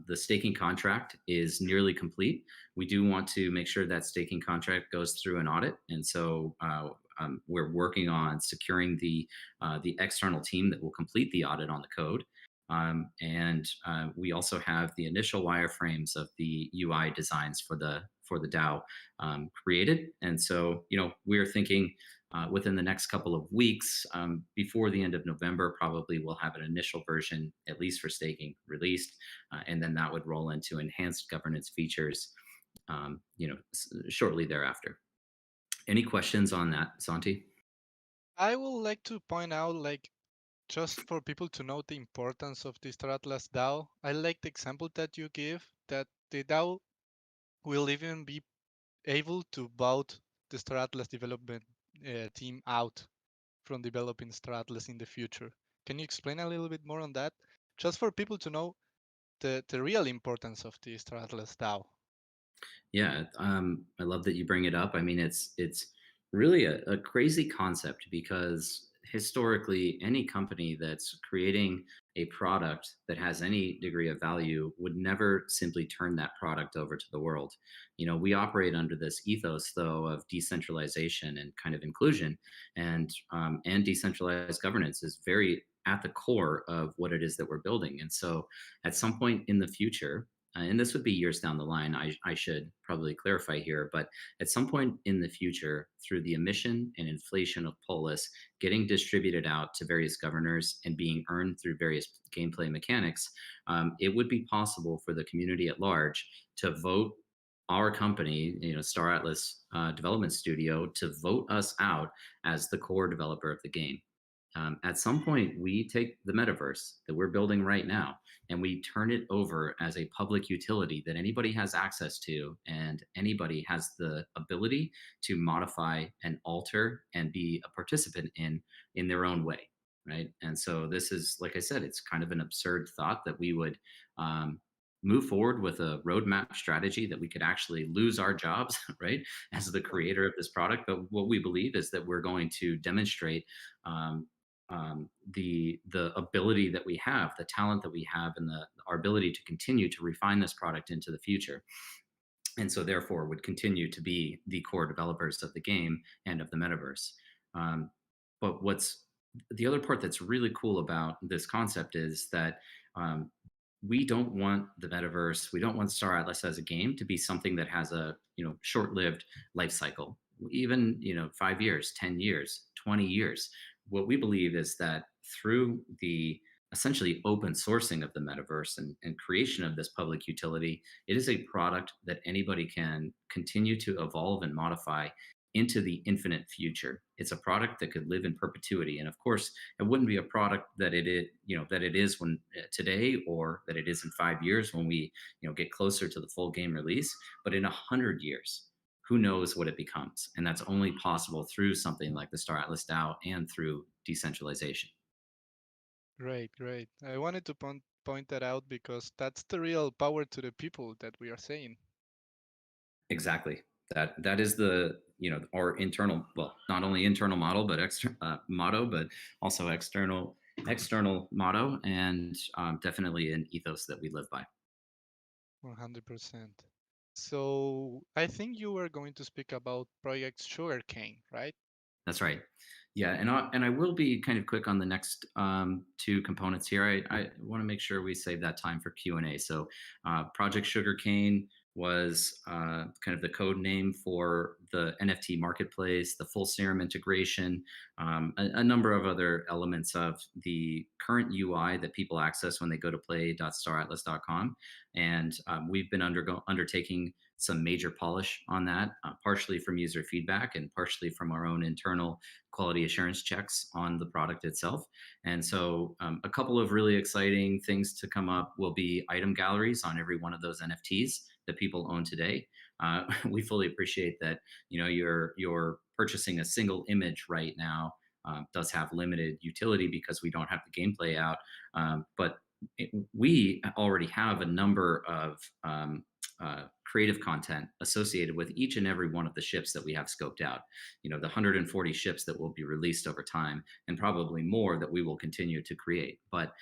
The staking contract is nearly complete. We do want to make sure that staking contract goes through an audit, and so we're working on securing the external team that will complete the audit on the code. And we also have the initial wireframes of the UI designs for the DAO created, and so we're thinking. Within the next couple of weeks, before the end of November, probably we'll have an initial version, at least for staking, released, and then that would roll into enhanced governance features, shortly thereafter. Any questions on that, Santi? I would like to point out, like, just for people to know the importance of the Star Atlas DAO, I like the example that you give, that the DAO will even be able to vote the Star Atlas development team out from developing Star Atlas in the future. Can you explain a little bit more on that? Just for people to know the real importance of the Star Atlas DAO. Yeah, I love that you bring it up. I mean, it's really a crazy concept because historically, any company that's creating a product that has any degree of value would never simply turn that product over to the world. We operate under this ethos, though, of decentralization and kind of inclusion, and decentralized governance is very at the core of what it is that we're building. And so, at some point in the future, and this would be years down the line, I should probably clarify here, but at some point in the future, through the emission and inflation of Polis getting distributed out to various governors and being earned through various gameplay mechanics, it would be possible for the community at large to vote our company, Star Atlas Development Studio, to vote us out as the core developer of the game. At some point, we take the metaverse that we're building right now and we turn it over as a public utility that anybody has access to, and anybody has the ability to modify and alter and be a participant in their own way, right? And so this is, like I said, it's kind of an absurd thought that we would move forward with a roadmap strategy that we could actually lose our jobs, right, as the creator of this product. But what we believe is that we're going to demonstrate the ability that we have, the talent that we have, and our ability to continue to refine this product into the future. And so therefore would continue to be the core developers of the game and of the metaverse. But what's the other part that's really cool about this concept is that we don't want the metaverse, we don't want Star Atlas as a game to be something that has a short-lived life cycle. Even 5 years, 10 years, 20 years. What we believe is that through the essentially open sourcing of the metaverse and creation of this public utility, it is a product that anybody can continue to evolve and modify into the infinite future. It's a product that could live in perpetuity. And of course, it wouldn't be a product that it is when today, or that it is in 5 years when we get closer to the full game release, but in 100 years. Who knows what it becomes? And that's only possible through something like the Star Atlas DAO and through decentralization. Great. I wanted to point that out because that's the real power to the people that we are saying. Exactly. That is the our internal, well, not only internal model but motto, but also external motto, and definitely an ethos that we live by. 100%. So I think you were going to speak about Project Sugarcane, right? That's right. Yeah, and I will be kind of quick on the next two components here. I want to make sure we save that time for Q&A. So Project Sugarcane was kind of the code name for the NFT marketplace, the full Serum integration, a number of other elements of the current UI that people access when they go to play.staratlas.com. And we've been undertaking some major polish on that, partially from user feedback and partially from our own internal quality assurance checks on the product itself. And so a couple of really exciting things to come up will be item galleries on every one of those NFTs that people own today. We fully appreciate that, you know, you're purchasing a single image right now does have limited utility because we don't have the gameplay out. But we already have a number of creative content associated with each and every one of the ships that we have scoped out. You know, the 140 ships that will be released over time, and probably more that we will continue to create. But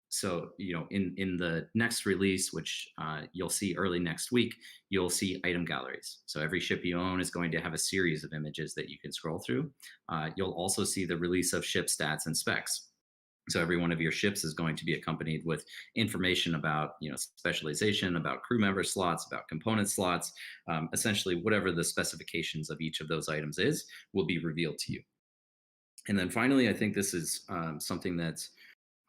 so, you know, in the next release, which you'll see early next week, you'll see item galleries. So every ship you own is going to have a series of images that you can scroll through. You'll also see the release of ship stats and specs. So every one of your ships is going to be accompanied with information about, you know, specialization, about crew member slots, about component slots. Essentially, whatever the specifications of each of those items is, will be revealed to you. And then finally, I think this is something that's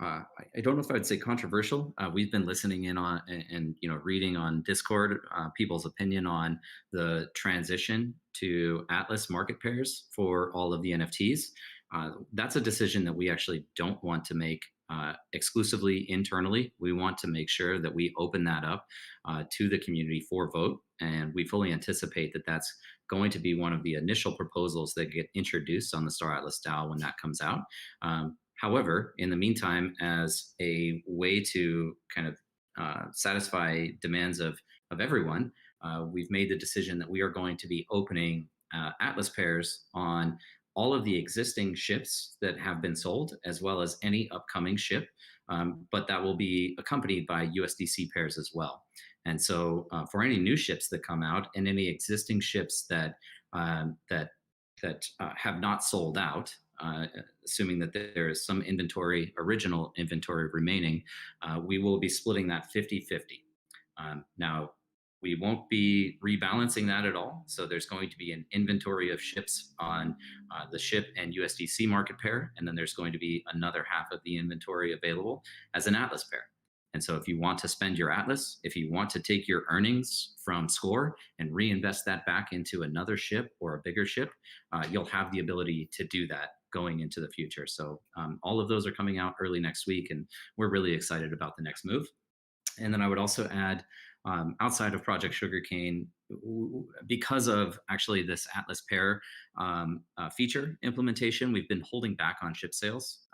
I don't know if I'd say controversial. We've been listening in on and you know, reading on Discord people's opinion on the transition to Atlas market pairs for all of the NFTs. That's a decision that we actually don't want to make exclusively internally. We want to make sure that we open that up to the community for vote, and we fully anticipate that that's going to be one of the initial proposals that get introduced on the Star Atlas DAO when that comes out. However, in the meantime, as a way to kind of satisfy demands of everyone, we've made the decision that we are going to be opening Atlas pairs on all of the existing ships that have been sold, as well as any upcoming ship, but that will be accompanied by USDC pairs as well. And so for any new ships that come out and any existing ships that have not sold out, assuming that there is some inventory, original inventory remaining, we will be splitting that 50-50. Now, we won't be rebalancing that at all. So there's going to be an inventory of ships on the ship and USDC market pair. And then there's going to be another half of the inventory available as an Atlas pair. And so if you want to spend your Atlas, if you want to take your earnings from score and reinvest that back into another ship or a bigger ship, you'll have the ability to do that going into the future. So all of those are coming out early next week, and we're really excited about the next move. And then I would also add, outside of Project Sugarcane, because of actually this Atlas pair feature implementation, we've been holding back on ship sales.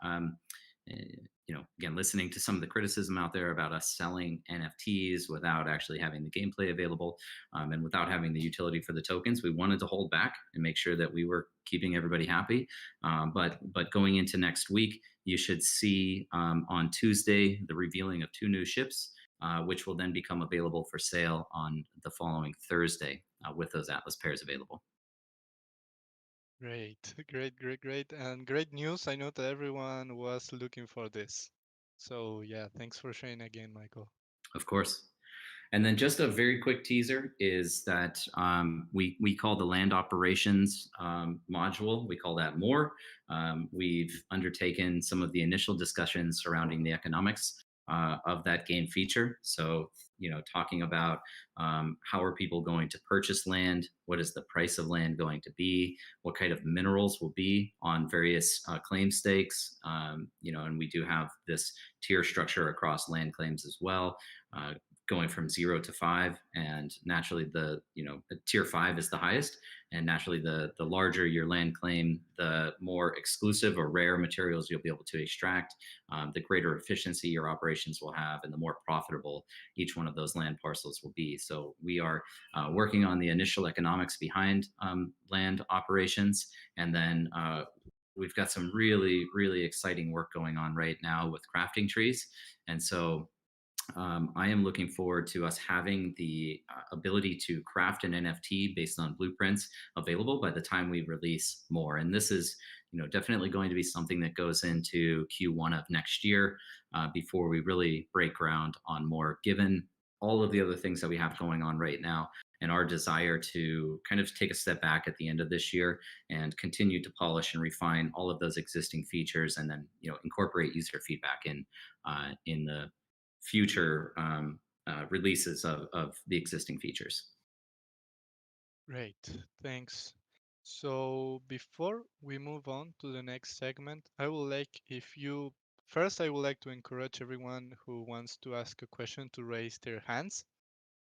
You know, again, listening to some of the criticism out there about us selling NFTs without actually having the gameplay available and without having the utility for the tokens, we wanted to hold back and make sure that we were keeping everybody happy. But going into next week, you should see on Tuesday the revealing of 2 new ships, which will then become available for sale on the following Thursday with those Atlas pairs available. Great, great. And great news. I know that everyone was looking for this. So yeah, thanks for sharing again, Michael. Of course. And then just a very quick teaser is that we call the land operations module, we call that more. We've undertaken some of the initial discussions surrounding the economics of that game feature. So, you know, talking about how are people going to purchase land? What is the price of land going to be? What kind of minerals will be on various claim stakes? You know, and we do have this tier structure across land claims as well, going from 0 to 5, and naturally the tier 5 is the highest, and naturally the larger your land claim, the more exclusive or rare materials you'll be able to extract, the greater efficiency your operations will have, and the more profitable each one of those land parcels will be. So we are working on the initial economics behind land operations, and then we've got some really exciting work going on right now with crafting trees. And so I am looking forward to us having the ability to craft an NFT based on blueprints available by the time we release more. And this is, definitely going to be something that goes into Q1 of next year before we really break ground on more, given all of the other things that we have going on right now and our desire to kind of take a step back at the end of this year and continue to polish and refine all of those existing features, and then incorporate user feedback in the future releases of the existing features. Great, thanks. So before we move on to the next segment, I would like if you first I would like to encourage everyone who wants to ask a question to raise their hands.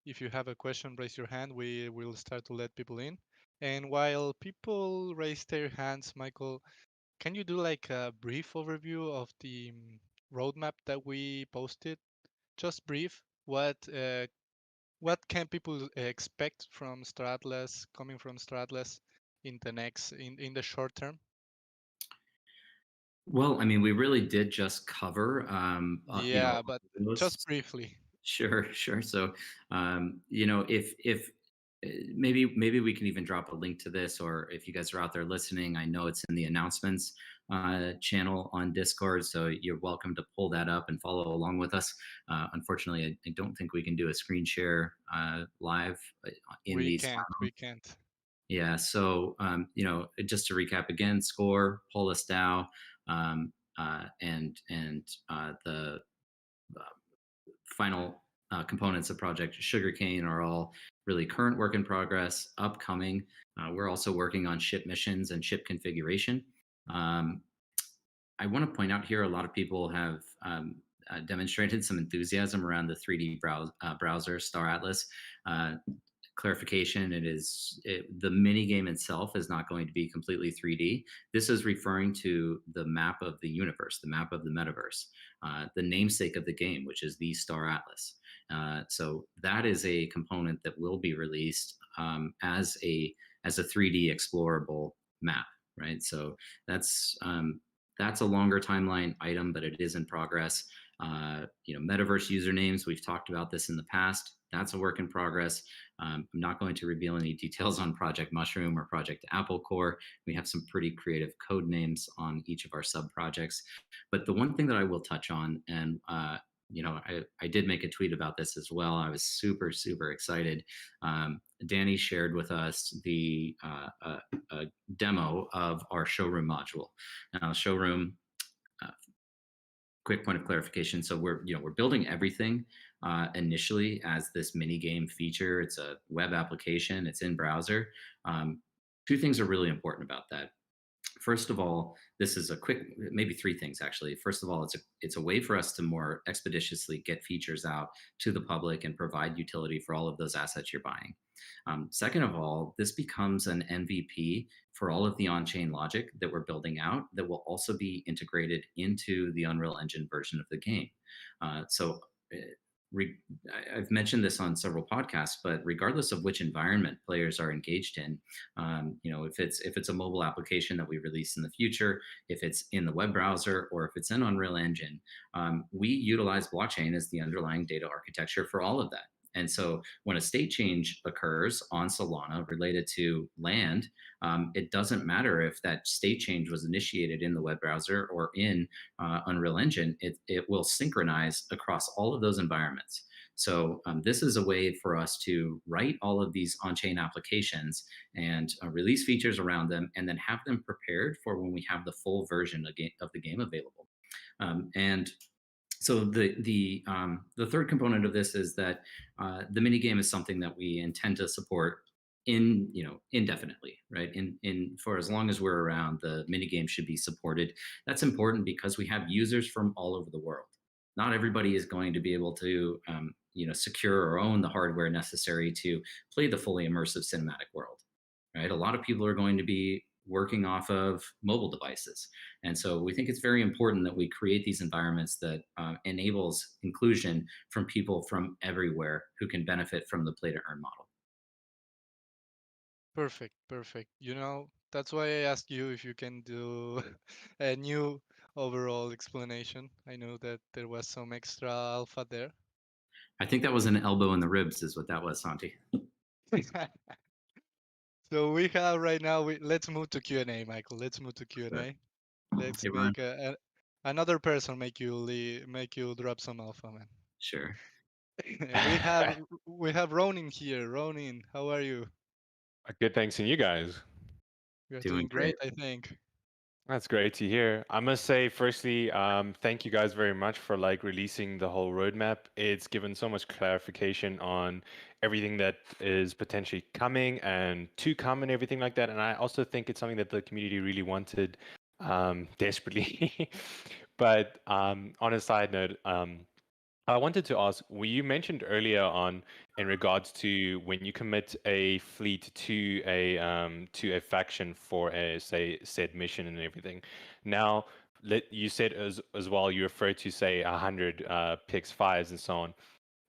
If you have a question, raise your hand. We will start to let people in. And while people raise their hands, Michael, can you do like a brief overview of the roadmap that we posted? Just brief. What can people expect from Stratlas, coming from Stratlas in the in the short term? Well, I mean, we really did just cover, Yeah, but those. just briefly. Sure, sure. So, if maybe we can even drop a link to this, or if you guys are out there listening, I know it's in the announcements channel on Discord, so you're welcome to pull that up and follow along with us. Unfortunately, I don't think we can do a screen share live in We these. can't. We can't. Yeah. So, just to recap again: Score, Polis DAO, and the final components of Project Sugarcane are all really current work in progress, upcoming. We're also working on ship missions and ship configuration. Um, I want to point out here, a lot of people have demonstrated some enthusiasm around the 3D browser Star Atlas. Clarification, the mini game itself is not going to be completely 3D. This is referring to the map of the universe, the map of the metaverse, the namesake of the game, which is the Star Atlas. So that is a component that will be released as a 3D explorable map, right? So that's a longer timeline item, but it is in progress. Metaverse usernames, we've talked about this in the past. That's a work in progress. I'm not going to reveal any details on Project Mushroom or Project Apple Core. We have some pretty creative code names on each of our sub projects. But the one thing that I will touch on, and I did make a tweet about this as well. I was super, super excited. Danny shared with us the demo of our showroom module. Now, showroom, quick point of clarification. So we're building everything initially as this mini game feature. It's a web application. It's in browser. Two things are really important about that. First of all, this is a quick, maybe three things actually. First of all, it's a way for us to more expeditiously get features out to the public and provide utility for all of those assets you're buying. Second of all, this becomes an MVP for all of the on-chain logic that we're building out that will also be integrated into the Unreal Engine version of the game. So I've mentioned this on several podcasts, but regardless of which environment players are engaged in, if it's a mobile application that we release in the future, if it's in the web browser, or if it's in Unreal Engine, we utilize blockchain as the underlying data architecture for all of that. And so when a state change occurs on Solana related to land, it doesn't matter if that state change was initiated in the web browser or in Unreal Engine, it will synchronize across all of those environments. So this is a way for us to write all of these on-chain applications and release features around them, and then have them prepared for when we have the full version of the game available. And so the third component of this is that the mini game is something that we intend to support indefinitely, right? In for as long as we're around, the mini game should be supported. That's important because we have users from all over the world. Not everybody is going to be able to secure or own the hardware necessary to play the fully immersive cinematic world, right? A lot of people are going to be working off of mobile devices. And so we think it's very important that we create these environments that enables inclusion from people from everywhere who can benefit from the play to earn model. Perfect, perfect. That's why I asked you if you can do a new overall explanation. I know that there was some extra alpha there. I think that was an elbow in the ribs, is what that was, Santi. So we have right now. Let's move to Q&A, Michael. Let's move to Q&A. Let's Hey, Ron. make another person make you drop some alpha, man. Sure. we have Ronin here. Ronin, how are you? Good, thanks, and you guys. You're Doing doing great, I think. That's great to hear. I must say, firstly, thank you guys very much for like releasing the whole roadmap. It's given so much clarification on everything that is potentially coming and to come and everything like that. And I also think it's something that the community really wanted desperately. But on a side note, I wanted to ask, you mentioned earlier on in regards to when you commit a fleet to a faction for a say said mission and everything. Now, you said as well you referred to say 100 PX5s and so on.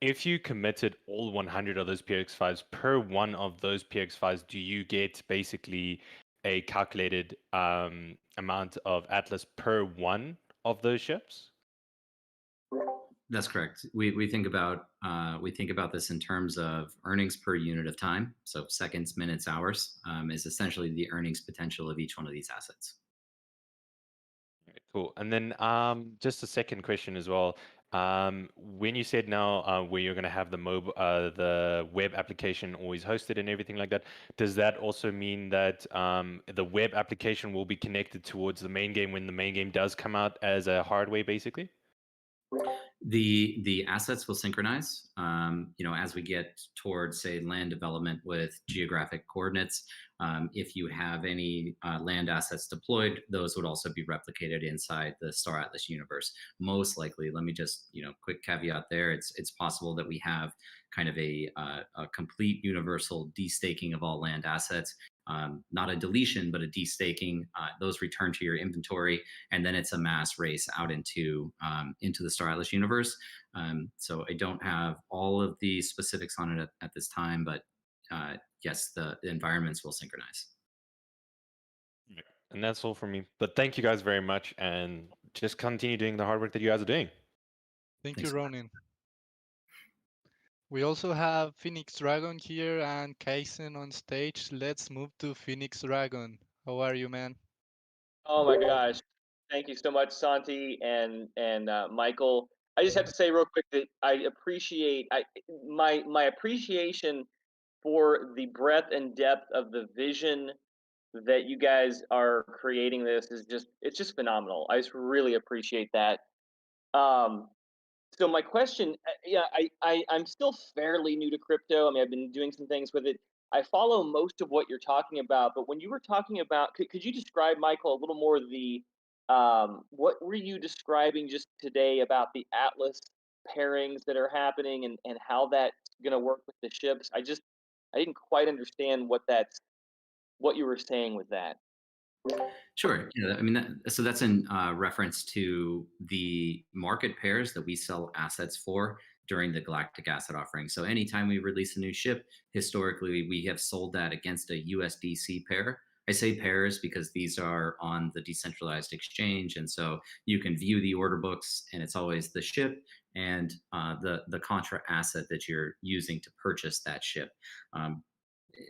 If you committed all 100 of those PX5s per one of those PX5s, do you get basically a calculated amount of Atlas per one of those ships? That's correct. We think about this in terms of earnings per unit of time. So seconds, minutes, hours is essentially the earnings potential of each one of these assets. Cool. And then just a second question as well. When you said now where you're going to have the web application always hosted and everything like that, does that also mean that the web application will be connected towards the main game when the main game does come out as a hardware, basically? The assets will synchronize. As we get towards, say, land development with geographic coordinates. If you have any land assets deployed, those would also be replicated inside the Star Atlas universe. Most likely, let me just quick caveat there. It's possible that we have kind of a complete universal destaking of all land assets. Not a deletion, but a destaking. Those return to your inventory, and then it's a mass race out into the Star Atlas universe. So I don't have all of the specifics on it at this time, but yes, the environments will synchronize. And that's all for me. But thank you guys very much, and just continue doing the hard work that you guys are doing. Thank Thanks. you, Ronin. We also have Phoenix Dragon here and Kaisen on stage. Let's move to Phoenix Dragon. How are you, man? Oh my gosh. Thank you so much, Santi and Michael. I just have to say real quick that I appreciate my appreciation for the breadth and depth of the vision that you guys are creating. This is it's just phenomenal. I just really appreciate that. So my question, I'm still fairly new to crypto. I mean, I've been doing some things with it. I follow most of what you're talking about, but when you were talking about, could you describe, Michael, a little more the, what were you describing just today about the Atlas pairings that are happening and how that's going to work with the ships? I didn't quite understand what you were saying with that. Sure. Yeah, I mean, so that's in reference to the market pairs that we sell assets for during the Galactic Asset Offering. So anytime we release a new ship, historically, we have sold that against a USDC pair. I say pairs because these are on the decentralized exchange. And so you can view the order books, and it's always the ship and the contra asset that you're using to purchase that ship.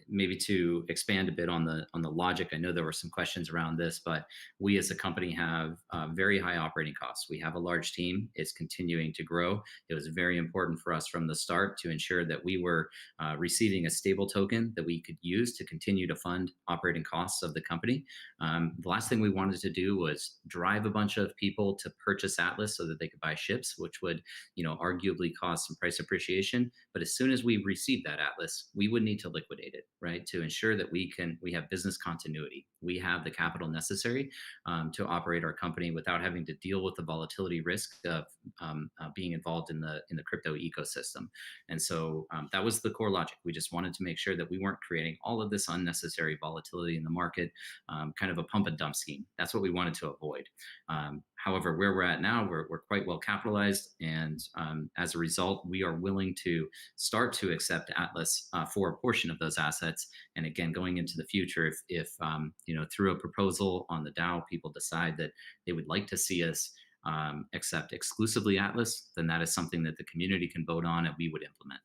Maybe to expand a bit on the logic, I know there were some questions around this, but we as a company have very high operating costs. We have a large team. It's continuing to grow. It was very important for us from the start to ensure that we were receiving a stable token that we could use to continue to fund operating costs of the company. The last thing we wanted to do was drive a bunch of people to purchase Atlas so that they could buy ships, which would, arguably cause some price appreciation. But as soon as we received that Atlas, we would need to liquidate it, right? To ensure that we have business continuity. We have the capital necessary to operate our company without having to deal with the volatility risk of being involved in the crypto ecosystem. And so that was the core logic. We just wanted to make sure that we weren't creating all of this unnecessary volatility in the market, kind of a pump and dump scheme. That's what we wanted to avoid. However, where we're at now, we're quite well capitalized, and as a result, we are willing to start to accept Atlas for a portion of those assets. And again, going into the future, if through a proposal on the DAO, people decide that they would like to see us accept exclusively Atlas, then that is something that the community can vote on and we would implement.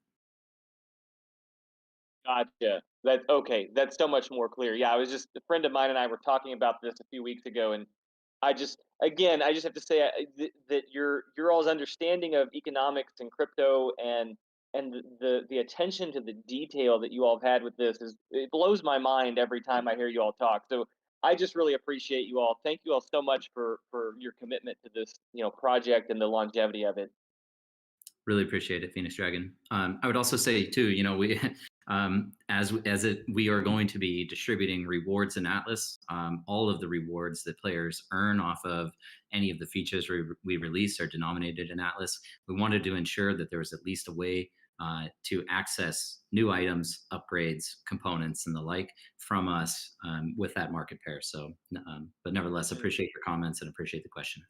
Gotcha. That's okay. That's so much more clear. Yeah, I was just a friend of mine and I were talking about this a few weeks ago, and I just have to say that your all's understanding of economics and crypto and the attention to the detail that you all have had with this it blows my mind every time I hear you all talk. So I just really appreciate you all. Thank you all so much for your commitment to this project and the longevity of it. Really appreciate it, Phoenix Dragon. I would also say too, we we are going to be distributing rewards in Atlas. All of the rewards that players earn off of any of the features we release are denominated in Atlas. We wanted to ensure that there was at least a way to access new items, upgrades, components, and the like from us with that market pair. So, but nevertheless, appreciate your comments and appreciate the question.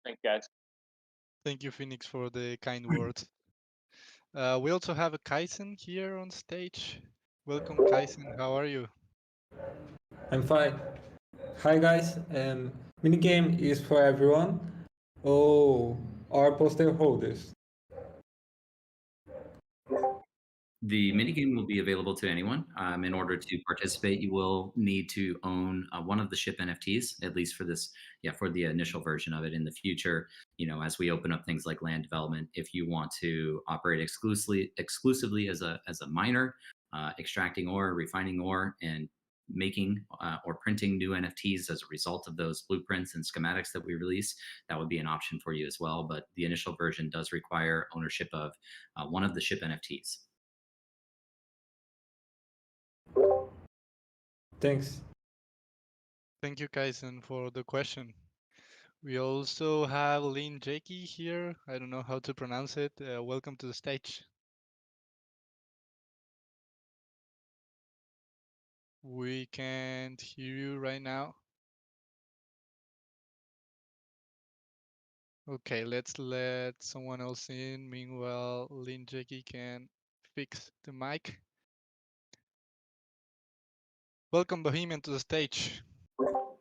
Thanks, guys. Thank you, Phoenix, for the kind words. We also have a Kaisen here on stage. Welcome, Kaisen. How are you? I'm fine. Hi guys, minigame is for everyone. Oh, are poster holders. The minigame will be available to anyone. In order to participate, you will need to own one of the ship NFTs, at least for this, for the initial version of it. In the future, as we open up things like land development, if you want to operate exclusively as a miner, extracting ore, refining ore, and making or printing new NFTs as a result of those blueprints and schematics that we release, that would be an option for you as well. But the initial version does require ownership of one of the ship NFTs. Thanks. Thank you, Kaisen, for the question. We also have Lin Jakey here. I don't know how to pronounce it. Welcome to the stage. We can't hear you right now. Okay, let's let someone else in. Meanwhile, Lin Jakey can fix the mic. Welcome, Bohemian, to the stage.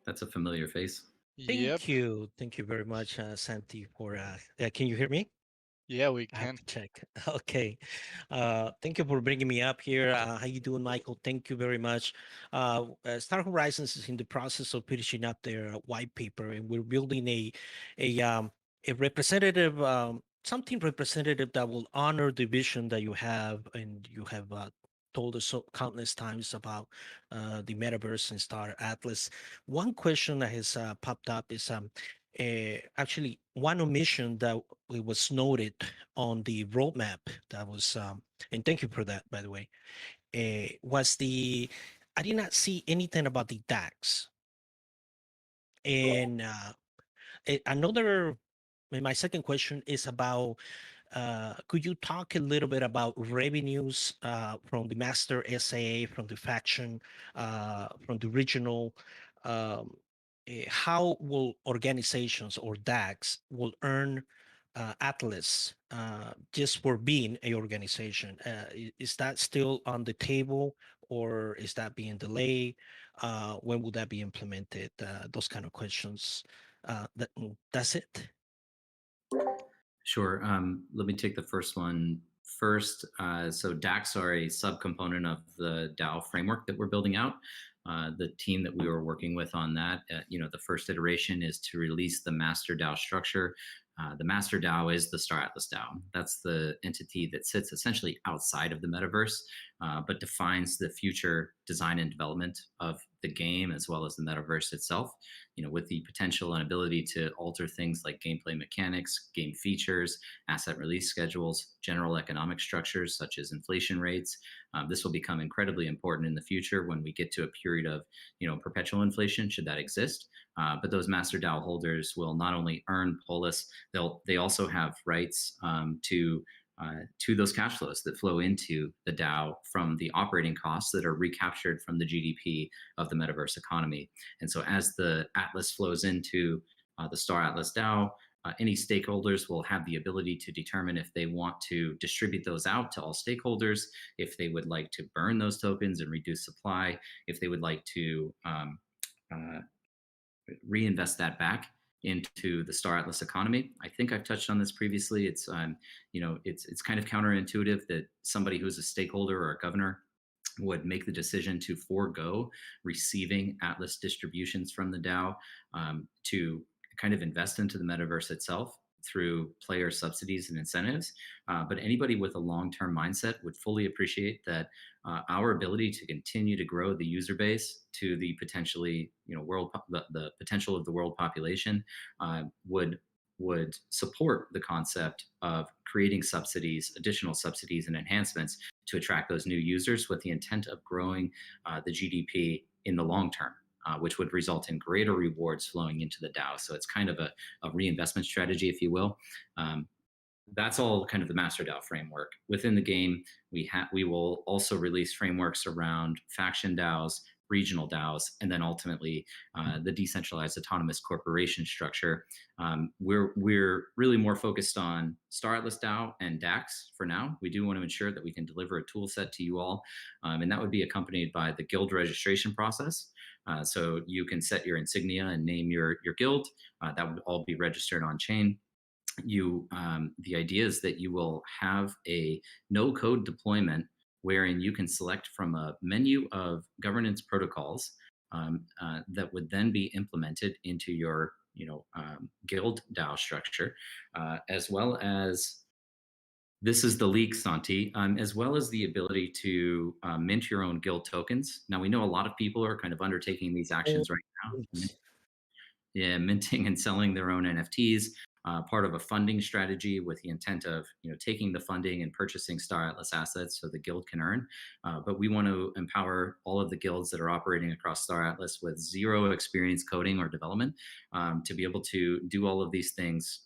That's a familiar face. Thank you. Thank you very much, Santi, for can you hear me? Yeah, we I have can. to check. Okay. Thank you for bringing me up here. How you doing, Michael? Thank you very much. Star Horizons is in the process of finishing up their white paper, and we're building a representative, something representative that will honor the vision that you have, and you have told us so countless times about the metaverse and Star Atlas. One question that has popped up is actually one omission that was noted on the roadmap that was, and thank you for that, by the way, was I did not see anything about the DAX. And my second question is about, could you talk a little bit about revenues from the master SAA, from the faction, from the regional? How will organizations or DAGs will earn Atlas just for being a organization? Is that still on the table, or is that being delayed? When will that be implemented? Those kind of questions. That's it. Sure. Let me take the first one first. So DACs are a subcomponent of the DAO framework that we're building out. The team that we were working with on that, the first iteration is to release the master DAO structure. The master DAO is the Star Atlas DAO. That's the entity that sits essentially outside of the metaverse, but defines the future design and development of the game as well as the metaverse itself, with the potential and ability to alter things like gameplay mechanics, game features, asset release schedules, general economic structures such as inflation rates. This will become incredibly important in the future when we get to a period of, perpetual inflation, should that exist. But those master DAO holders will not only earn Polis, they also have rights to those cash flows that flow into the DAO from the operating costs that are recaptured from the GDP of the metaverse economy. And so as the Atlas flows into the Star Atlas DAO, any stakeholders will have the ability to determine if they want to distribute those out to all stakeholders, if they would like to burn those tokens and reduce supply, if they would like to reinvest that back into the Star Atlas economy. I think I've touched on this previously. It's it's kind of counterintuitive that somebody who's a stakeholder or a governor would make the decision to forego receiving Atlas distributions from the DAO to kind of invest into the metaverse itself through player subsidies and incentives. But anybody with a long-term mindset would fully appreciate that our ability to continue to grow the user base to the potentially, the potential of the world population would support the concept of creating subsidies, additional subsidies and enhancements to attract those new users with the intent of growing the GDP in the long term, which would result in greater rewards flowing into the DAO. So it's kind of a reinvestment strategy, if you will. That's all kind of the master DAO framework. Within the game, we will also release frameworks around faction DAOs, regional DAOs, and then ultimately the decentralized autonomous corporation structure. We're really more focused on Star Atlas DAO and DAX for now. We do want to ensure that we can deliver a tool set to you all, and that would be accompanied by the guild registration process. So you can set your insignia and name your guild. That would all be registered on chain. The idea is that you will have a no-code deployment wherein you can select from a menu of governance protocols that would then be implemented into your guild DAO structure, as well as, this is the leak, Santi, as well as the ability to mint your own guild tokens. Now, we know a lot of people are kind of undertaking these actions right now. Yeah, minting and selling their own NFTs, part of a funding strategy with the intent of taking the funding and purchasing Star Atlas assets so the guild can earn. But we want to empower all of the guilds that are operating across Star Atlas with zero experience coding or development to be able to do all of these things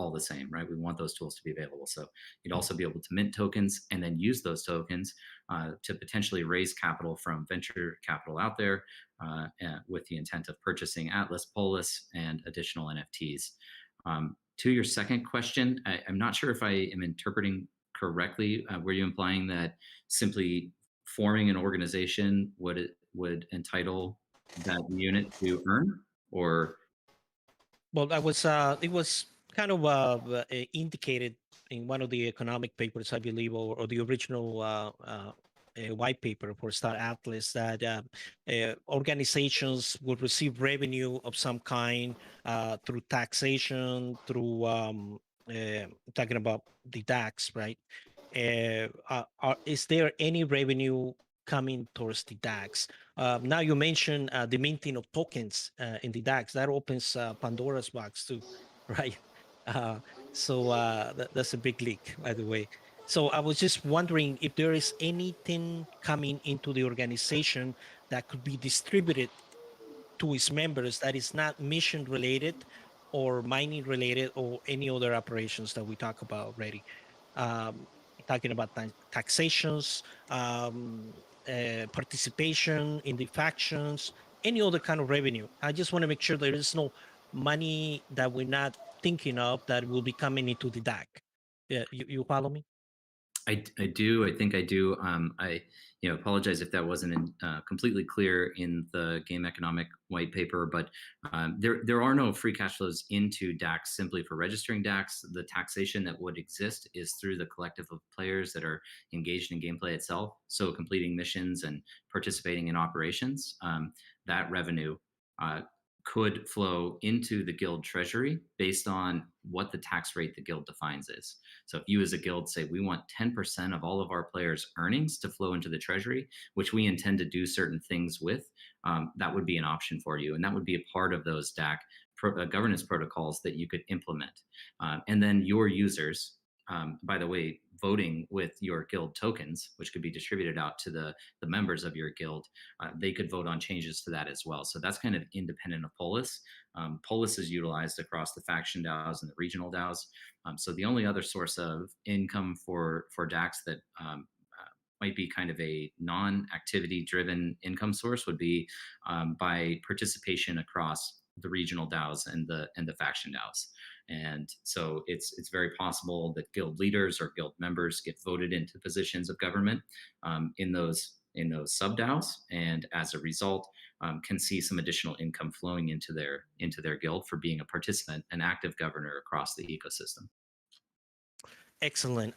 all the same, right? We want those tools to be available. So you'd also be able to mint tokens and then use those tokens to potentially raise capital from venture capital out there with the intent of purchasing Atlas, Polis, and additional NFTs. To your second question, I'm not sure if I am interpreting correctly. Were you implying that simply forming an organization would entitle that unit to earn, or? Well, that was it was kind of indicated in one of the economic papers, I believe, or the original white paper for Star Atlas, that organizations would receive revenue of some kind through taxation, through talking about the DAX, right? Is there any revenue coming towards the DAX? Now you mentioned the minting of tokens in the DAX. That opens Pandora's box too, right? So that's a big leak, by the way. So I was just wondering if there is anything coming into the organization that could be distributed to its members that is not mission related or mining related or any other operations that we talk about already. Talking about taxations, participation in the factions, any other kind of revenue. I just want to make sure there is no money that we're not thinking of that will be coming into the DAC. Yeah, you follow me? I do. I think I do. I apologize if that wasn't completely clear in the game economic white paper, but there are no free cash flows into DAX simply for registering DAX. The taxation that would exist is through the collective of players that are engaged in gameplay itself. So completing missions and participating in operations, that revenue could flow into the guild treasury based on what the tax rate the guild defines is. So if you as a guild say, we want 10% of all of our players' earnings to flow into the treasury, which we intend to do certain things with, that would be an option for you. And that would be a part of those DAC governance protocols that you could implement. And then your users, by the way, voting with your guild tokens, which could be distributed out to the members of your guild, they could vote on changes to that as well. So that's kind of independent of Polis. Polis is utilized across the faction DAOs and the regional DAOs. So the only other source of income for DAX that might be kind of a non-activity driven income source would be by participation across the regional DAOs and the faction DAOs. And so it's very possible that guild leaders or guild members get voted into positions of government in those those sub-DAOs, and as a result, can see some additional income flowing into their guild for being a participant, an active governor across the ecosystem. Excellent.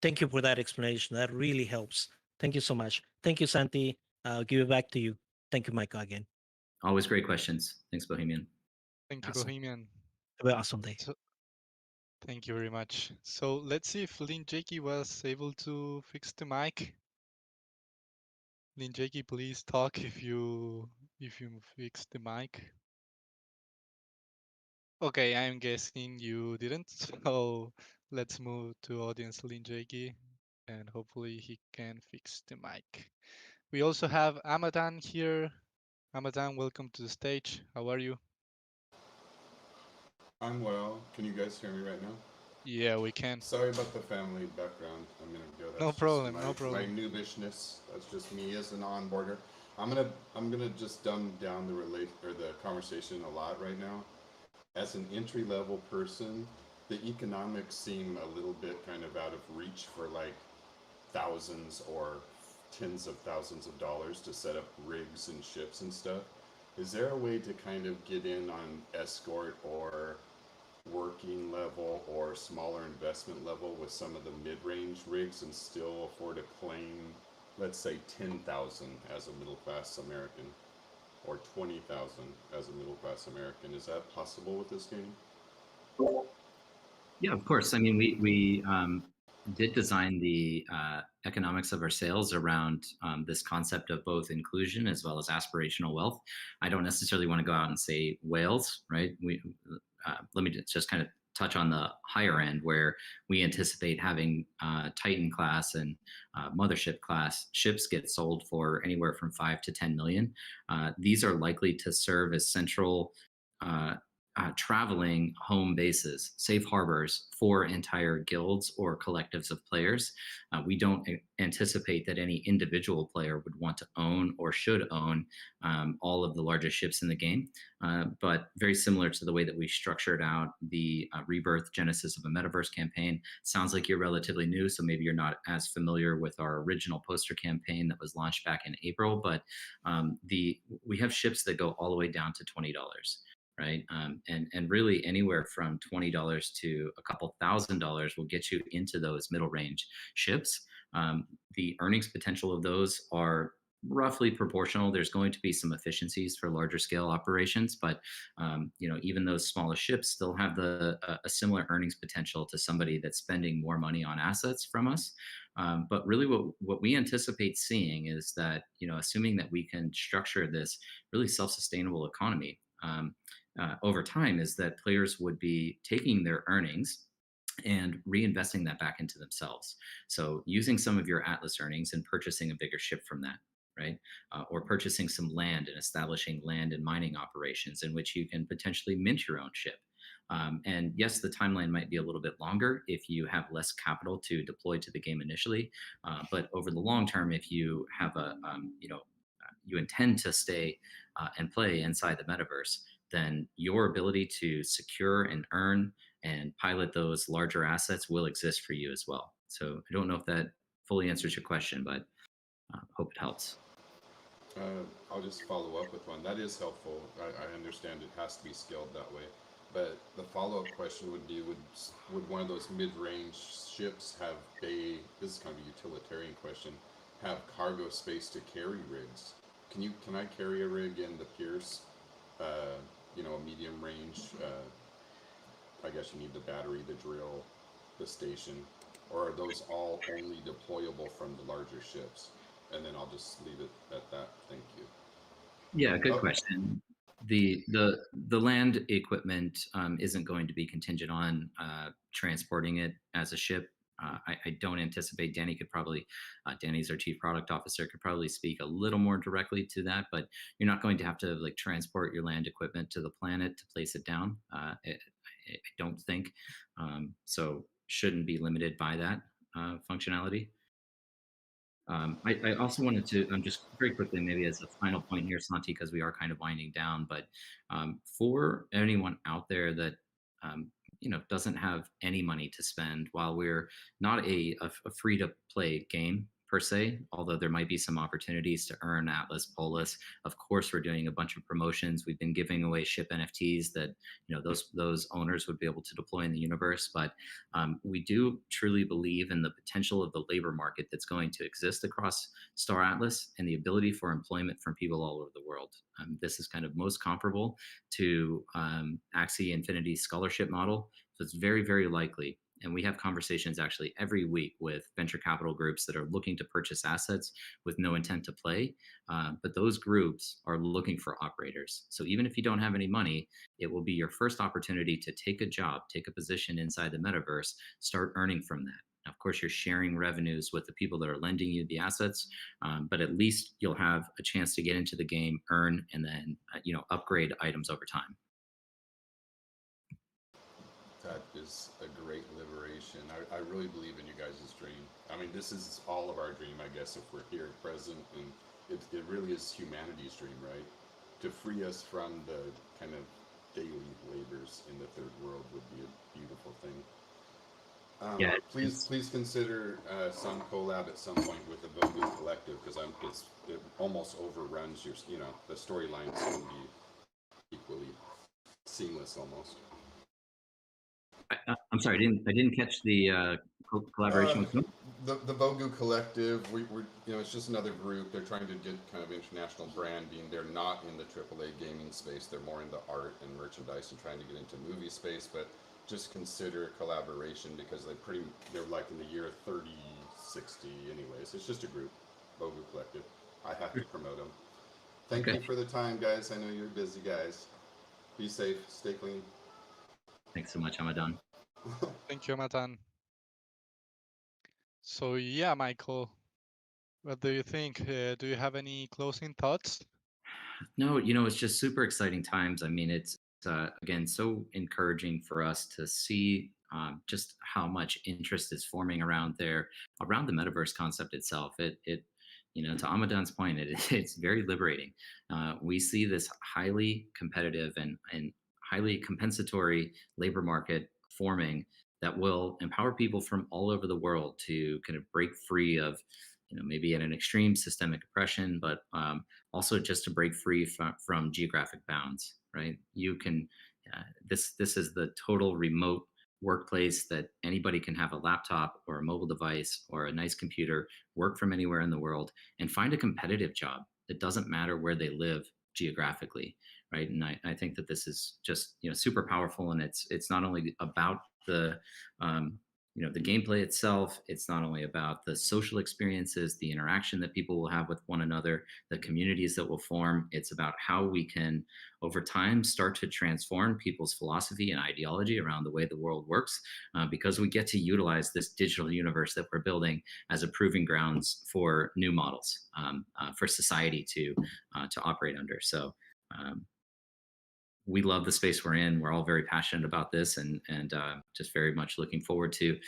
Thank you for that explanation. That really helps. Thank you so much. Thank you, Santi. I'll give it back to you. Thank you, Michael, again. Always great questions. Thanks, Bohemian. Thank you, Awesome. Bohemian. Have an awesome day. So, thank you very much. So let's see if Lin Jakey was able to fix the mic. Lin Jakey, please talk if you fix the mic. Okay, I'm guessing you didn't. So let's move to audience Lin Jakey, and hopefully he can fix the mic. We also have Amadan here. Amadan, welcome to the stage. How are you? I'm well. Can you guys hear me right now? Yeah, we can. Sorry about the family background a minute ago. That's No problem, just no problem. My noobishness. That's just me as an onboarder. I'm gonna just dumb down the conversation a lot right now. As an entry level person, the economics seem a little bit kind of out of reach for like thousands or tens of thousands of dollars to set up rigs and ships and stuff. Is there a way to kind of get in on escort or working level or smaller investment level with some of the mid-range rigs and still afford to claim, let's say, 10,000 as a middle-class American or 20,000 as a middle-class American? Is that possible with this game? Yeah, of course. I mean, we did design the economics of our sales around this concept of both inclusion as well as aspirational wealth. I don't necessarily want to go out and say whales, right? Let me just kind of touch on the higher end, where we anticipate having Titan class and mothership class ships get sold for anywhere from 5 to 10 million. These are likely to serve as central traveling home bases, safe harbors for entire guilds or collectives of players. We don't anticipate that any individual player would want to own or should own all of the largest ships in the game, but very similar to the way that we structured out the Rebirth Genesis of a Metaverse campaign. Sounds like you're relatively new, so maybe you're not as familiar with our original poster campaign that was launched back in April, but we have ships that go all the way down to $20. Right. And really anywhere from $20 to a couple $1,000 will get you into those middle range ships. The earnings potential of those are roughly proportional. There's going to be some efficiencies for larger scale operations, but even those smaller ships still have a similar earnings potential to somebody that's spending more money on assets from us. But really what we anticipate seeing is that, assuming that we can structure this really self-sustainable economy, over time, is that players would be taking their earnings and reinvesting that back into themselves. So using some of your Atlas earnings and purchasing a bigger ship from that, right? Or purchasing some land and establishing land and mining operations in which you can potentially mint your own ship. And yes, the timeline might be a little bit longer if you have less capital to deploy to the game initially. But over the long term, if you have you intend to stay and play inside the metaverse, then your ability to secure and earn and pilot those larger assets will exist for you as well. So I don't know if that fully answers your question, but hope it helps. I'll just follow up with one. That is helpful. I understand it has to be scaled that way. But the follow-up question would be, would one of those mid-range ships have this is kind of a utilitarian question, have cargo space to carry rigs? Can I carry a rig in the Pierce, a medium range? I guess you need the battery, the drill, the station, or are those all only deployable from the larger ships? And then I'll just leave it at that. Thank you. Yeah, good question. The land equipment isn't going to be contingent on transporting it as a ship. I don't anticipate Danny could probably, Danny's our chief product officer, could probably speak a little more directly to that, but you're not going to have to transport your land equipment to the planet to place it down. I don't think. So shouldn't be limited by that functionality. I also wanted to just very quickly, maybe as a final point here, Santi, because we are kind of winding down, but for anyone out there that doesn't have any money to spend, while we're not a free to play game per se, although there might be some opportunities to earn Atlas, Polus. Of course, we're doing a bunch of promotions. We've been giving away ship NFTs that those owners would be able to deploy in the universe. But we do truly believe in the potential of the labor market that's going to exist across Star Atlas and the ability for employment from people all over the world. This is kind of most comparable to Axie Infinity's scholarship model. So it's very, very likely. And we have conversations actually every week with venture capital groups that are looking to purchase assets with no intent to play. But those groups are looking for operators. So even if you don't have any money, it will be your first opportunity to take a job, take a position inside the metaverse, start earning from that. Of course, you're sharing revenues with the people that are lending you the assets, but at least you'll have a chance to get into the game, earn, and then upgrade items over time. That is a great liberation. I really believe in you guys' dream. I mean, this is all of our dream, I guess, if we're here present, and it really is humanity's dream, right? To free us from the kind of daily labors in the third world would be a beautiful thing. Yeah, please consider some collab at some point with the Voodoo Collective, because it almost overruns your, the storylines can be equally seamless almost. I'm sorry, I didn't catch the collaboration with whom? The Vogu Collective, we're it's just another group. They're trying to get kind of international branding. They're not in the AAA gaming space. They're more in the art and merchandise and trying to get into movie space. But just consider collaboration because they're like in the year 3060 anyways. It's just a group, Vogu Collective. I have to promote them. Thank you for the time, guys. I know you're busy, guys. Be safe. Stay clean. Thanks so much, Hamadan. Thank you, Hamadan. So yeah, Michael, what do you think? Do you have any closing thoughts? No, it's just super exciting times. I mean, it's again so encouraging for us to see just how much interest is forming around the metaverse concept itself. It to Amadan's point, it's very liberating. We see this highly competitive and highly compensatory labor market forming that will empower people from all over the world to kind of break free of maybe at an extreme systemic oppression, but also just to break free from geographic bounds, right? You can, this is the total remote workplace that anybody can have a laptop or a mobile device or a nice computer, work from anywhere in the world and find a competitive job. It doesn't matter where they live geographically, right? And I think that this is just, super powerful, and it's not only about the the gameplay itself. It's not only about the social experiences, the interaction that people will have with one another, the communities that will form. It's about how we can, over time, start to transform people's philosophy and ideology around the way the world works, because we get to utilize this digital universe that we're building as a proving grounds for new models for society to operate under. So we love the space we're in. We're all very passionate about this, and just very much looking forward to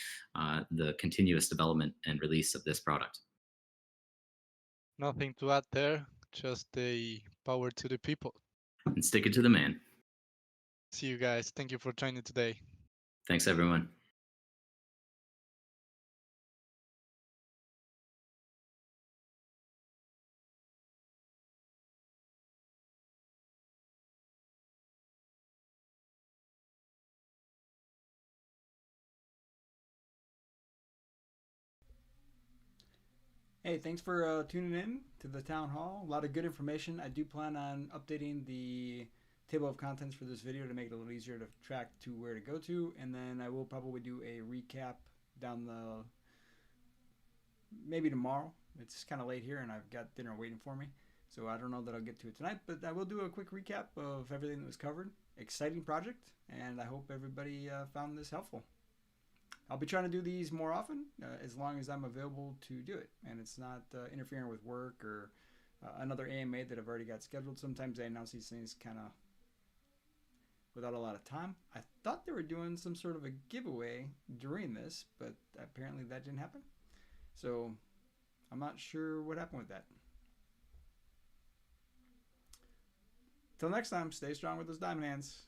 the continuous development and release of this product. Nothing to add there, just a power to the people. And stick it to the man. See you guys. Thank you for joining today. Thanks, everyone. Hey, thanks for tuning in to the town hall. A lot of good information. I do plan on updating the table of contents for this video to make it a little easier to track to where to go to, and then I will probably do a recap down the maybe tomorrow. It's kind of late here and I've got dinner waiting for me, so I don't know that I'll get to it tonight, but I will do a quick recap of everything that was covered. Exciting project, and I hope everybody found this helpful. I'll be trying to do these more often as long as I'm available to do it, and it's not interfering with work or another AMA that I've already got scheduled. Sometimes I announce these things kind of without a lot of time. I thought they were doing some sort of a giveaway during this, but apparently that didn't happen. So I'm not sure what happened with that. Till next time, stay strong with those diamond hands.